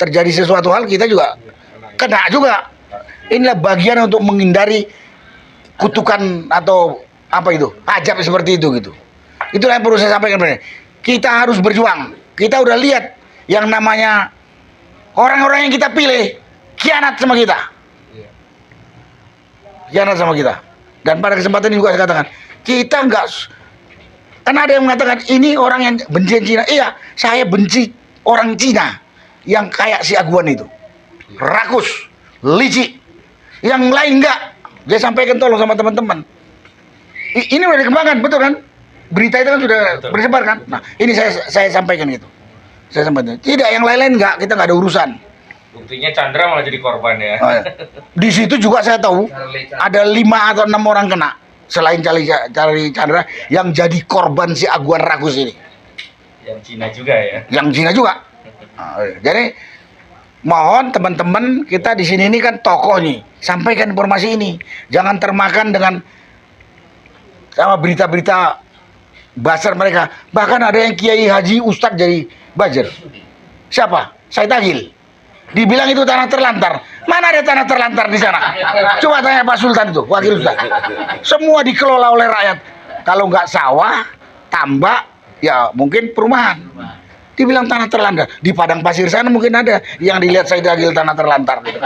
Speaker 3: terjadi sesuatu hal kita juga kena juga. Inilah bagian untuk menghindari kutukan atau apa itu, ajab seperti itu gitu. Itulah yang perlu saya sampaikan benar. Kita harus berjuang. Kita udah lihat yang namanya orang-orang yang kita pilih khianat sama kita. Khianat sama kita. Dan pada kesempatan ini juga saya katakan, kita enggak, karena ada yang mengatakan ini orang yang benci Cina. Iya, saya benci orang Cina yang kayak si aguan itu, rakus, licik. Yang lain enggak. Dia sampaikan tolong sama teman-teman. Ini udah dikembangkan, betul kan? Berita itu kan sudah bersebar kan? Nah, ini saya sampaikan gitu. Saya sampaikan. Tidak, yang lain-lain enggak, kita enggak ada urusan.
Speaker 6: Buktinya Chandra malah jadi korban ya.
Speaker 3: Di situ juga saya tahu ada 5 atau 6 orang kena selain Charlie Chandra yang jadi korban si aguan rakus ini.
Speaker 6: Yang Cina juga ya.
Speaker 3: Yang Cina juga. Nah, jadi mohon teman-teman kita di sini ini kan tokoh nih, sampaikan informasi ini. Jangan termakan dengan sama berita-berita buzzer mereka. Bahkan ada yang kiai haji ustadz jadi buzzer. Siapa? Said Agil. Dibilang itu tanah terlantar. Mana ada tanah terlantar di sana? Coba tanya Pak Sultan itu, wakil ustadz. Semua dikelola oleh rakyat. Kalau nggak sawah, tambak, ya mungkin perumahan. Dibilang tanah terlantar. Di padang pasir sana mungkin ada yang dilihat Said Agil tanah terlantar gitu.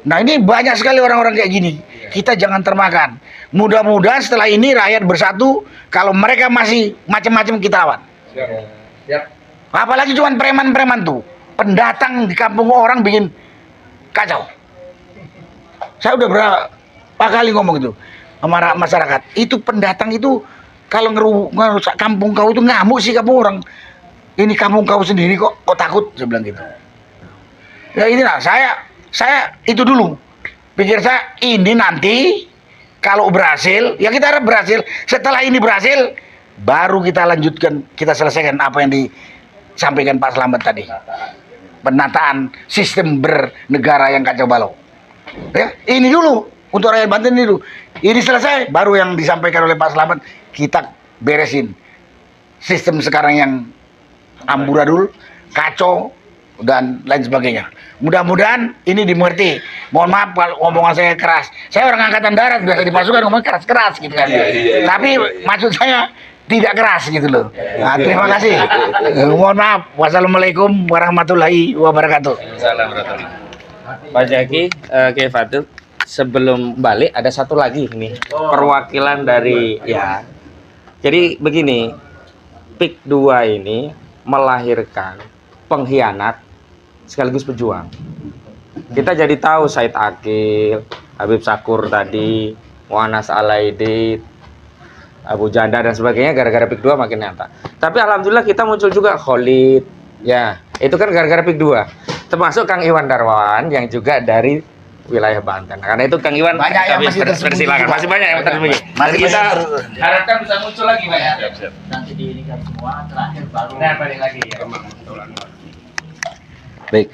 Speaker 3: Nah ini banyak sekali orang-orang kayak gini. Kita jangan termakan. Mudah-mudahan setelah ini rakyat bersatu. Kalau mereka masih macam-macam kita lawan. Apalagi cuman preman-preman tuh, pendatang di kampung orang bikin kacau. Saya udah berapa kali ngomong itu sama masyarakat. Itu pendatang itu kalau ngerusak kampung kau itu ngamuk sih kampung orang. Ini kampung kau sendiri kok takut, saya bilang gitu. Ya inilah saya itu dulu pikir saya ini nanti kalau berhasil ya kita harap berhasil. Setelah ini berhasil baru kita lanjutkan, kita selesaikan apa yang disampaikan Pak Slamet tadi, penataan sistem bernegara yang kacau balau. Ya ini dulu untuk rakyat Banten ini dulu. Ini selesai baru yang disampaikan oleh Pak Slamet kita beresin sistem sekarang yang amburadul, kacau, dan lain sebagainya. Mudah-mudahan ini dimengerti. Mohon maaf kalau ngomongan saya keras. Saya orang angkatan darat, biasa di pasukan ngomong keras-keras gitu kan. Tapi maksud saya tidak keras gitu loh. Nah, terima kasih. Mohon maaf. Wassalamualaikum warahmatullahi wabarakatuh.
Speaker 6: Pak Jaki, Kiai Fadil, sebelum balik ada satu lagi nih perwakilan dari ya. Jadi begini, PIK 2 ini melahirkan pengkhianat sekaligus pejuang. Kita jadi tahu Said Akil, Habib Sakur tadi, Muanas Alaidit, Abu Janda dan sebagainya gara-gara PIK 2 makin nyata. Tapi alhamdulillah kita muncul juga Khalid. Ya, itu kan gara-gara PIK 2. Termasuk Kang Iwan Darwan yang juga dari wilayah Banten. Karena itu Kang Iwan
Speaker 3: Banyak yang masih tersembunyi
Speaker 6: persilakan.
Speaker 3: juga.
Speaker 6: Masih banyak yang tersembunyi.
Speaker 3: Masih
Speaker 6: Dan kita
Speaker 3: banyak.
Speaker 6: harapkan bisa muncul lagi Pak ya.
Speaker 2: Nanti diinikan semua, terakhir baru
Speaker 6: Nah, balik lagi ya.
Speaker 8: Baik,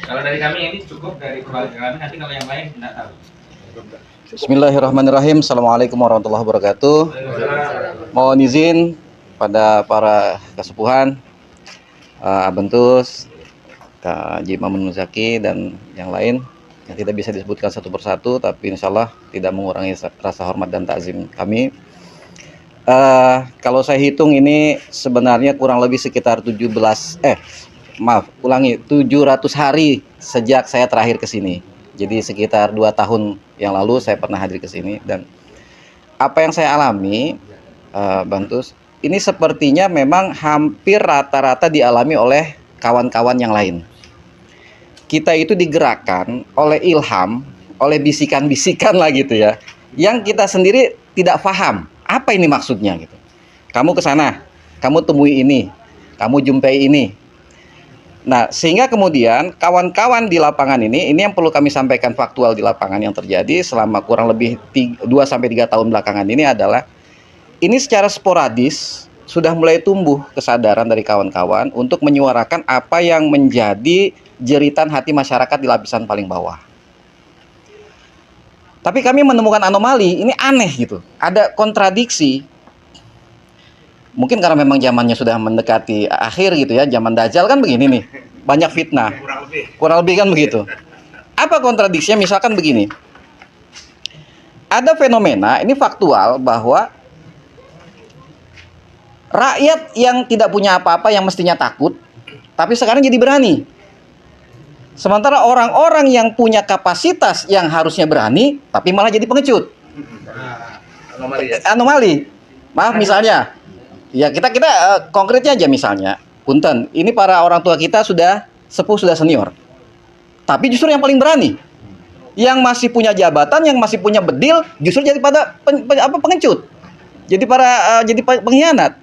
Speaker 6: Kalau dari kami ini cukup dari keluarga kami, nanti kalau yang lain tidak tahu.
Speaker 8: Bismillahirrahmanirrahim. Assalamualaikum warahmatullahi wabarakatuh. Mohon izin pada para kesepuhan, Abentus, Kak Haji Mamun Muzaki dan yang lain yang tidak bisa disebutkan satu persatu, tapi insya Allah tidak mengurangi rasa hormat dan takzim kami. Kalau saya hitung ini sebenarnya kurang lebih sekitar 700 hari sejak saya terakhir ke sini. Jadi sekitar 2 tahun yang lalu saya pernah hadir ke sini, dan apa yang saya alami, Bantus, ini sepertinya memang hampir rata-rata dialami oleh kawan-kawan yang lain. Kita itu digerakkan oleh ilham, oleh bisikan-bisikan lah gitu ya, yang kita sendiri tidak paham apa ini maksudnya gitu. Kamu ke sana, kamu temui ini, kamu jumpai ini. Nah, sehingga kemudian kawan-kawan di lapangan ini yang perlu kami sampaikan faktual di lapangan yang terjadi selama kurang lebih 2-3 tahun belakangan ini adalah, ini secara sporadis sudah mulai tumbuh kesadaran dari kawan-kawan untuk menyuarakan apa yang menjadi jeritan hati masyarakat di lapisan paling bawah. Tapi kami menemukan anomali, ini aneh gitu. Ada kontradiksi. Mungkin karena memang zamannya sudah mendekati akhir gitu ya, zaman Dajjal kan begini nih, banyak fitnah. Kurang lebih kan begitu. Apa kontradiksinya? Misalkan begini. Ada fenomena, ini faktual, bahwa rakyat yang tidak punya apa-apa yang mestinya takut, tapi sekarang jadi berani. Sementara orang-orang yang punya kapasitas yang harusnya berani, tapi malah jadi pengecut. Anomali. Maaf misalnya, ya kita konkretnya aja misalnya, punten, ini para orang tua kita sudah sepuh, sudah senior, tapi justru yang paling berani, yang masih punya jabatan, yang masih punya bedil, justru jadi pada pengecut, jadi pengkhianat.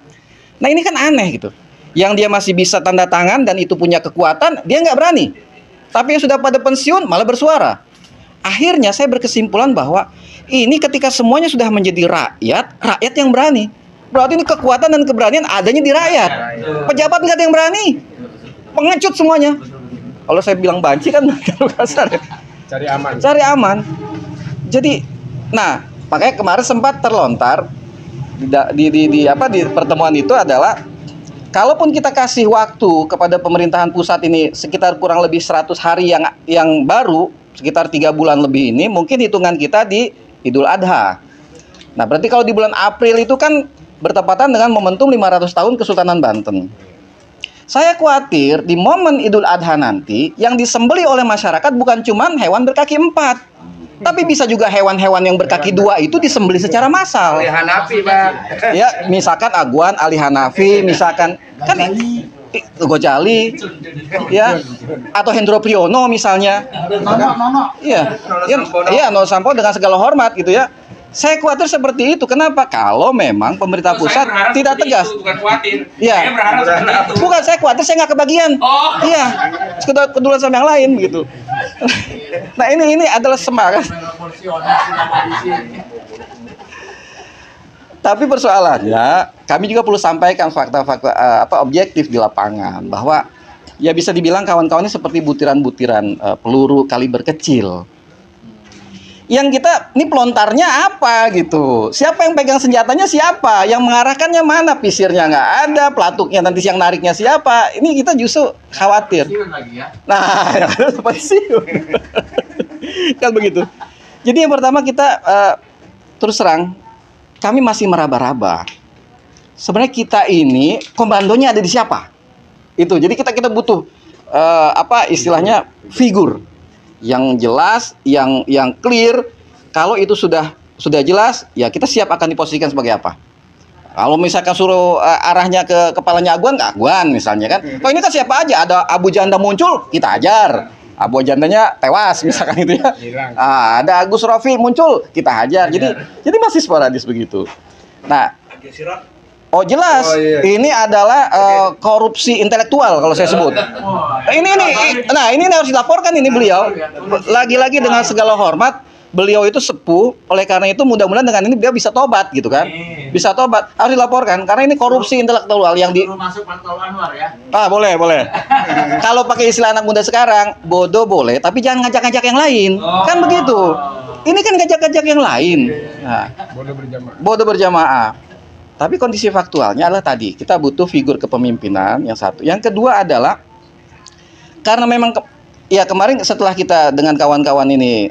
Speaker 8: Nah ini kan aneh gitu. Yang dia masih bisa tanda tangan dan itu punya kekuatan, dia nggak berani. Tapi yang sudah pada pensiun malah bersuara. Akhirnya saya berkesimpulan bahwa ini ketika semuanya sudah menjadi rakyat yang berani. Berarti ini kekuatan dan keberanian adanya di rakyat. Pejabat nggak ada yang berani. Pengecut semuanya. Kalau saya bilang banci kan kasar. Cari aman. Jadi, nah, makanya kemarin sempat terlontar di pertemuan itu adalah, kalaupun kita kasih waktu kepada pemerintahan pusat ini sekitar kurang lebih 100 hari yang baru, sekitar 3 bulan lebih ini, mungkin hitungan kita di Idul Adha. Nah, berarti kalau di bulan April itu kan bertepatan dengan momentum 500 tahun Kesultanan Banten. Saya khawatir di momen Idul Adha nanti yang disembelih oleh masyarakat bukan cuma hewan berkaki 4, tapi bisa juga hewan-hewan yang berkaki 2 itu disembelih secara massal.
Speaker 6: Ali Hanafi, Pak.
Speaker 8: Ya, misalkan Aguan, Ali Hanafi, misalkan kan Gojali, ya, atau Hendro Priyono misalnya. Iya, Nono Sampo dengan segala hormat gitu ya. Saya khawatir seperti itu. Kenapa? Kalau memang pemerintah pusat tidak tegas.
Speaker 6: Bukan khawatir.
Speaker 8: Iya.
Speaker 6: Saya berharap seperti itu.
Speaker 8: Bukan, saya khawatir saya nggak kebagian.
Speaker 6: Oh.
Speaker 8: Iya. Kedudukan sama yang lain gitu. Nah ini adalah semangat. Tapi persoalannya, kami juga perlu sampaikan fakta-fakta objektif di lapangan, bahwa ya bisa dibilang kawan-kawan ini seperti butiran-butiran peluru kaliber kecil Yang kita ini pelontarnya apa gitu? Siapa yang pegang senjatanya siapa? Yang mengarahkannya mana? Pisirnya nggak ada, pelatuknya nanti yang nariknya siapa? Ini kita justru khawatir. Nah, yang ada seperti siun. Kan begitu. Jadi yang pertama kita terus terang, kami masih meraba-raba. Sebenarnya kita ini komandonya ada di siapa? Itu. Jadi kita butuh apa istilahnya figur yang jelas, yang clear. Kalau itu sudah jelas, ya kita siap akan diposisikan sebagai apa. Kalau misalkan suruh arahnya ke kepalanya Aguan misalnya kan. Kalau ini kan siapa aja, ada Abu Janda muncul, kita ajar. Abu Jandanya tewas misalkan itu ya. Ada Agus Rofi muncul, kita hajar. Jadi masih sporadis begitu. Nah, oh jelas, ini adalah korupsi intelektual kalau saya sebut. Ini harus dilaporkan ini beliau. Lagi-lagi dengan segala hormat, beliau itu sepuh, oleh karena itu mudah-mudahan dengan ini dia bisa tobat gitu kan. Bisa tobat, harus dilaporkan karena ini korupsi intelektual yang di
Speaker 2: masuk Pak Anwar ya.
Speaker 8: Boleh. Kalau pakai istilah anak muda sekarang, bodoh boleh, tapi jangan ngajak-ngajak yang lain. Kan begitu. Ini kan ngajak-ngajak yang lain. Nah, bodoh berjamaah. Tapi kondisi faktualnya adalah tadi, kita butuh figur kepemimpinan yang satu. Yang kedua adalah, karena memang kemarin setelah kita dengan kawan-kawan ini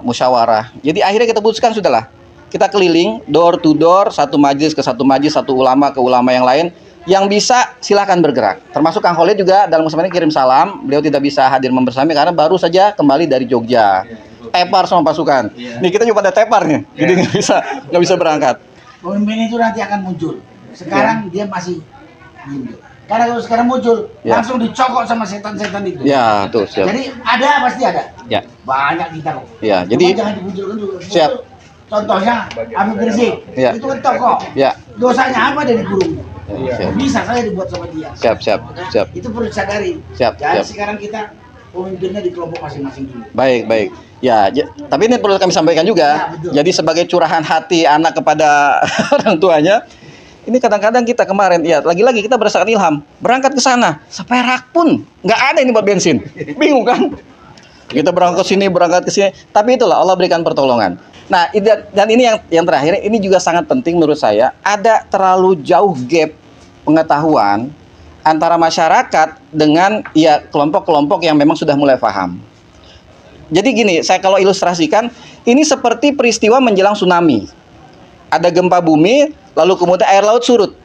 Speaker 8: musyawarah, jadi akhirnya kita putuskan sudahlah, kita keliling, door to door, satu majelis ke satu majelis, satu ulama ke ulama yang lain, yang bisa silahkan bergerak. Termasuk Kang Khalid juga dalam kesempatan ini kirim salam, beliau tidak bisa hadir membersami karena baru saja kembali dari Jogja. Tepar sama pasukan. Nih kita juga pada tepar nih, jadi nggak bisa berangkat.
Speaker 3: Pemimpin itu nanti akan muncul. Sekarang dia masih muncul. Karena kalau sekarang muncul, langsung dicokok sama setan-setan itu.
Speaker 8: Ya, tuh siap.
Speaker 3: Jadi pasti ada.
Speaker 8: Ya.
Speaker 3: Banyak kita kok.
Speaker 8: Ya,
Speaker 3: Cuma
Speaker 8: jadi
Speaker 3: jangan dimunculkan dulu.
Speaker 8: siap.
Speaker 3: Contohnya Habib Rizik, itu kan tokoh.
Speaker 8: Ya.
Speaker 3: Dosanya apa dari dikurung?
Speaker 8: Siap.
Speaker 3: Bisa saya dibuat sama dia.
Speaker 8: Siap.
Speaker 3: Itu perlu disadari.
Speaker 8: Siap.
Speaker 3: Sekarang kita pemimpinnya di kelompok masing-masing dulu.
Speaker 8: Baik. Ya, tapi ini perlu kami sampaikan juga. Jadi sebagai curahan hati anak kepada orang tuanya, ini kadang-kadang kita kemarin, lagi-lagi kita berdasarkan ilham, berangkat ke sana, seperak pun nggak ada ini buat bensin, bingung kan? Kita berangkat ke sini, tapi itulah Allah berikan pertolongan. Nah, dan ini yang terakhir, ini juga sangat penting menurut saya, ada terlalu jauh gap pengetahuan antara masyarakat dengan kelompok-kelompok yang memang sudah mulai paham. Jadi gini, saya kalau ilustrasikan, ini seperti peristiwa menjelang tsunami. Ada gempa bumi, lalu kemudian air laut surut.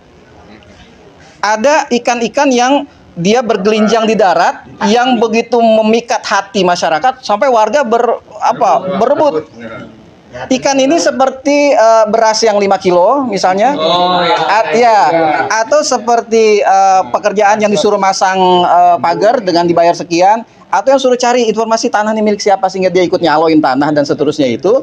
Speaker 8: Ada ikan-ikan yang dia bergelinjang di darat, yang begitu memikat hati masyarakat, sampai warga berebut. Ikan ini seperti beras yang 5 kilo misalnya. Atau seperti pekerjaan yang disuruh masang pagar dengan dibayar sekian, atau yang suruh cari informasi tanah ini milik siapa sehingga dia ikut nyaloin tanah dan seterusnya itu.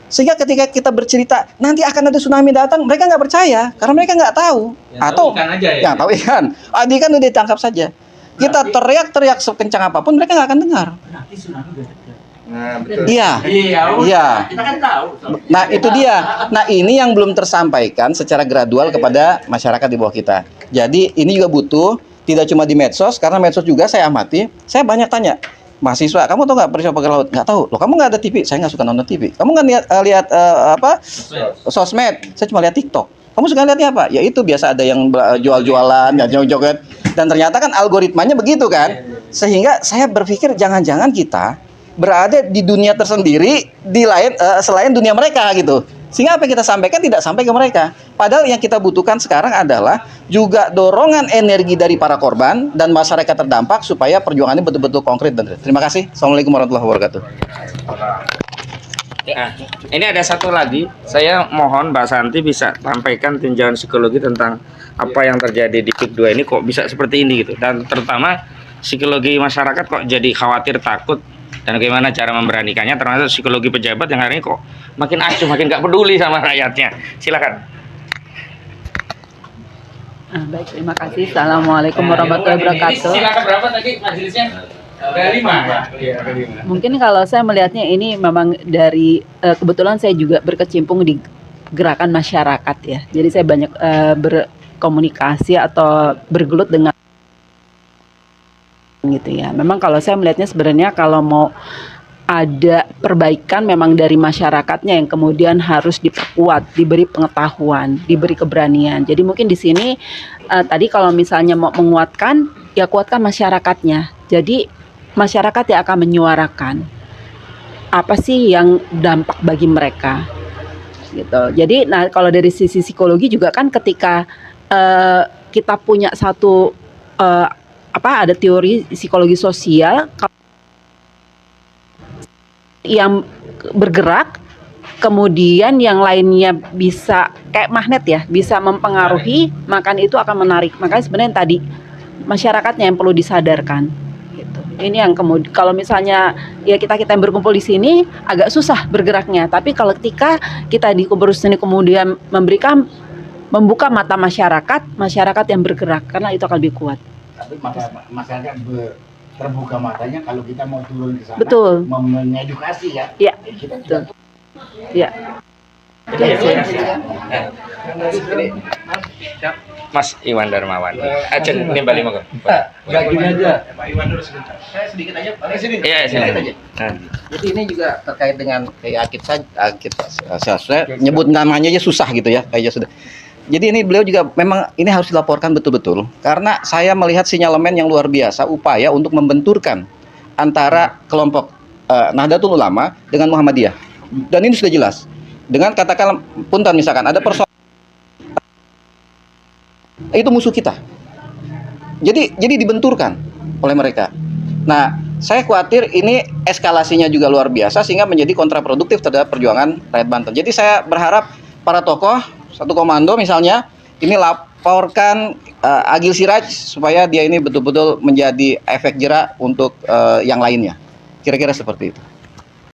Speaker 8: Sehingga ketika kita bercerita nanti akan ada tsunami datang, mereka nggak percaya karena mereka nggak tahu. Atau yang tahu ikan, ikan udah ditangkap saja. Kita teriak-teriak sekencang apapun mereka nggak akan dengar. Iya.
Speaker 2: Kita kan tahu.
Speaker 8: Nah, itu dia. Nah, ini yang belum tersampaikan secara gradual kepada masyarakat di bawah kita. Jadi, ini juga butuh tidak cuma di medsos, karena medsos juga saya amati, saya banyak tanya, mahasiswa, kamu tahu nggak peristiwa pagar laut? Nggak tahu. Loh, kamu nggak ada TV? Saya nggak suka nonton TV. Kamu nggak lihat sosmed? Saya cuma lihat TikTok. Kamu suka lihatnya apa? Ya itu biasa ada yang jual-jualan, dan joget. Dan ternyata kan algoritmanya begitu kan. Sehingga saya berpikir jangan-jangan kita berada di dunia tersendiri selain dunia mereka gitu. Sehingga apa yang kita sampaikan tidak sampai ke mereka. Padahal yang kita butuhkan sekarang adalah juga dorongan energi dari para korban dan masyarakat terdampak supaya perjuangannya betul-betul konkret dan real. Terima kasih. Assalamualaikum warahmatullahi wabarakatuh.
Speaker 6: Ini ada satu lagi, saya mohon Mbak Santi bisa sampaikan tinjauan psikologi tentang apa yang terjadi di PIK 2 ini kok bisa seperti ini gitu. Dan terutama psikologi masyarakat kok jadi khawatir, takut, dan bagaimana cara memberanikannya, termasuk psikologi pejabat yang hari ini kok makin acuh, makin nggak peduli sama rakyatnya. Silakan.
Speaker 9: Baik, terima kasih. Assalamualaikum warahmatullahi wabarakatuh.
Speaker 6: Silakan berapa tadi majelisnya? Ada 5.
Speaker 9: Mungkin kalau saya melihatnya ini memang dari kebetulan saya juga berkecimpung di gerakan masyarakat ya. Jadi saya banyak berkomunikasi atau bergelut dengan gitu ya. Memang kalau saya melihatnya sebenarnya kalau mau ada perbaikan memang dari masyarakatnya yang kemudian harus diperkuat, diberi pengetahuan, diberi keberanian. Jadi mungkin di sini tadi kalau misalnya mau menguatkan, ya kuatkan masyarakatnya. Jadi masyarakat yang akan menyuarakan apa sih yang dampak bagi mereka, gitu. Jadi, nah kalau dari sisi psikologi juga kan ketika kita punya satu ada teori psikologi sosial yang bergerak, kemudian yang lainnya bisa kayak magnet ya, bisa mempengaruhi, maka itu akan menarik. Makanya sebenarnya tadi masyarakatnya yang perlu disadarkan. Gitu. Ini yang kemudian kalau misalnya ya kita yang berkumpul di sini agak susah bergeraknya, tapi kalau ketika kita di kumpul sini kemudian membuka mata masyarakat yang bergerak, karena itu akan lebih kuat.
Speaker 3: Tapi masyarakat terbuka matanya kalau kita mau turun ke sana,
Speaker 9: Betul.
Speaker 3: mengedukasi ya.
Speaker 9: Iya.
Speaker 3: Kita
Speaker 9: Betul. Iya.
Speaker 6: Mas Iwan Darmawan. Ajen ini balik mau.
Speaker 7: Enggak gini aja.
Speaker 8: Saya sedikit aja,
Speaker 6: Iya, silakan.
Speaker 8: Jadi ini juga terkait dengan kayak saya nyebut namanya aja susah gitu ya, kayaknya sudah. Jadi ini beliau juga memang ini harus dilaporkan betul-betul karena saya melihat sinyalemen yang luar biasa upaya untuk membenturkan antara kelompok Nahdlatul Ulama dengan Muhammadiyah. Dan ini sudah jelas. Dengan katakan punten misalkan ada persoalan itu musuh kita. Jadi dibenturkan oleh mereka. Nah, saya khawatir ini eskalasinya juga luar biasa sehingga menjadi kontraproduktif terhadap perjuangan rakyat Banten. Jadi saya berharap para tokoh satu komando misalnya ini laporkan Agil Siraj supaya dia ini betul-betul menjadi efek jerak untuk yang lainnya. Kira-kira seperti itu.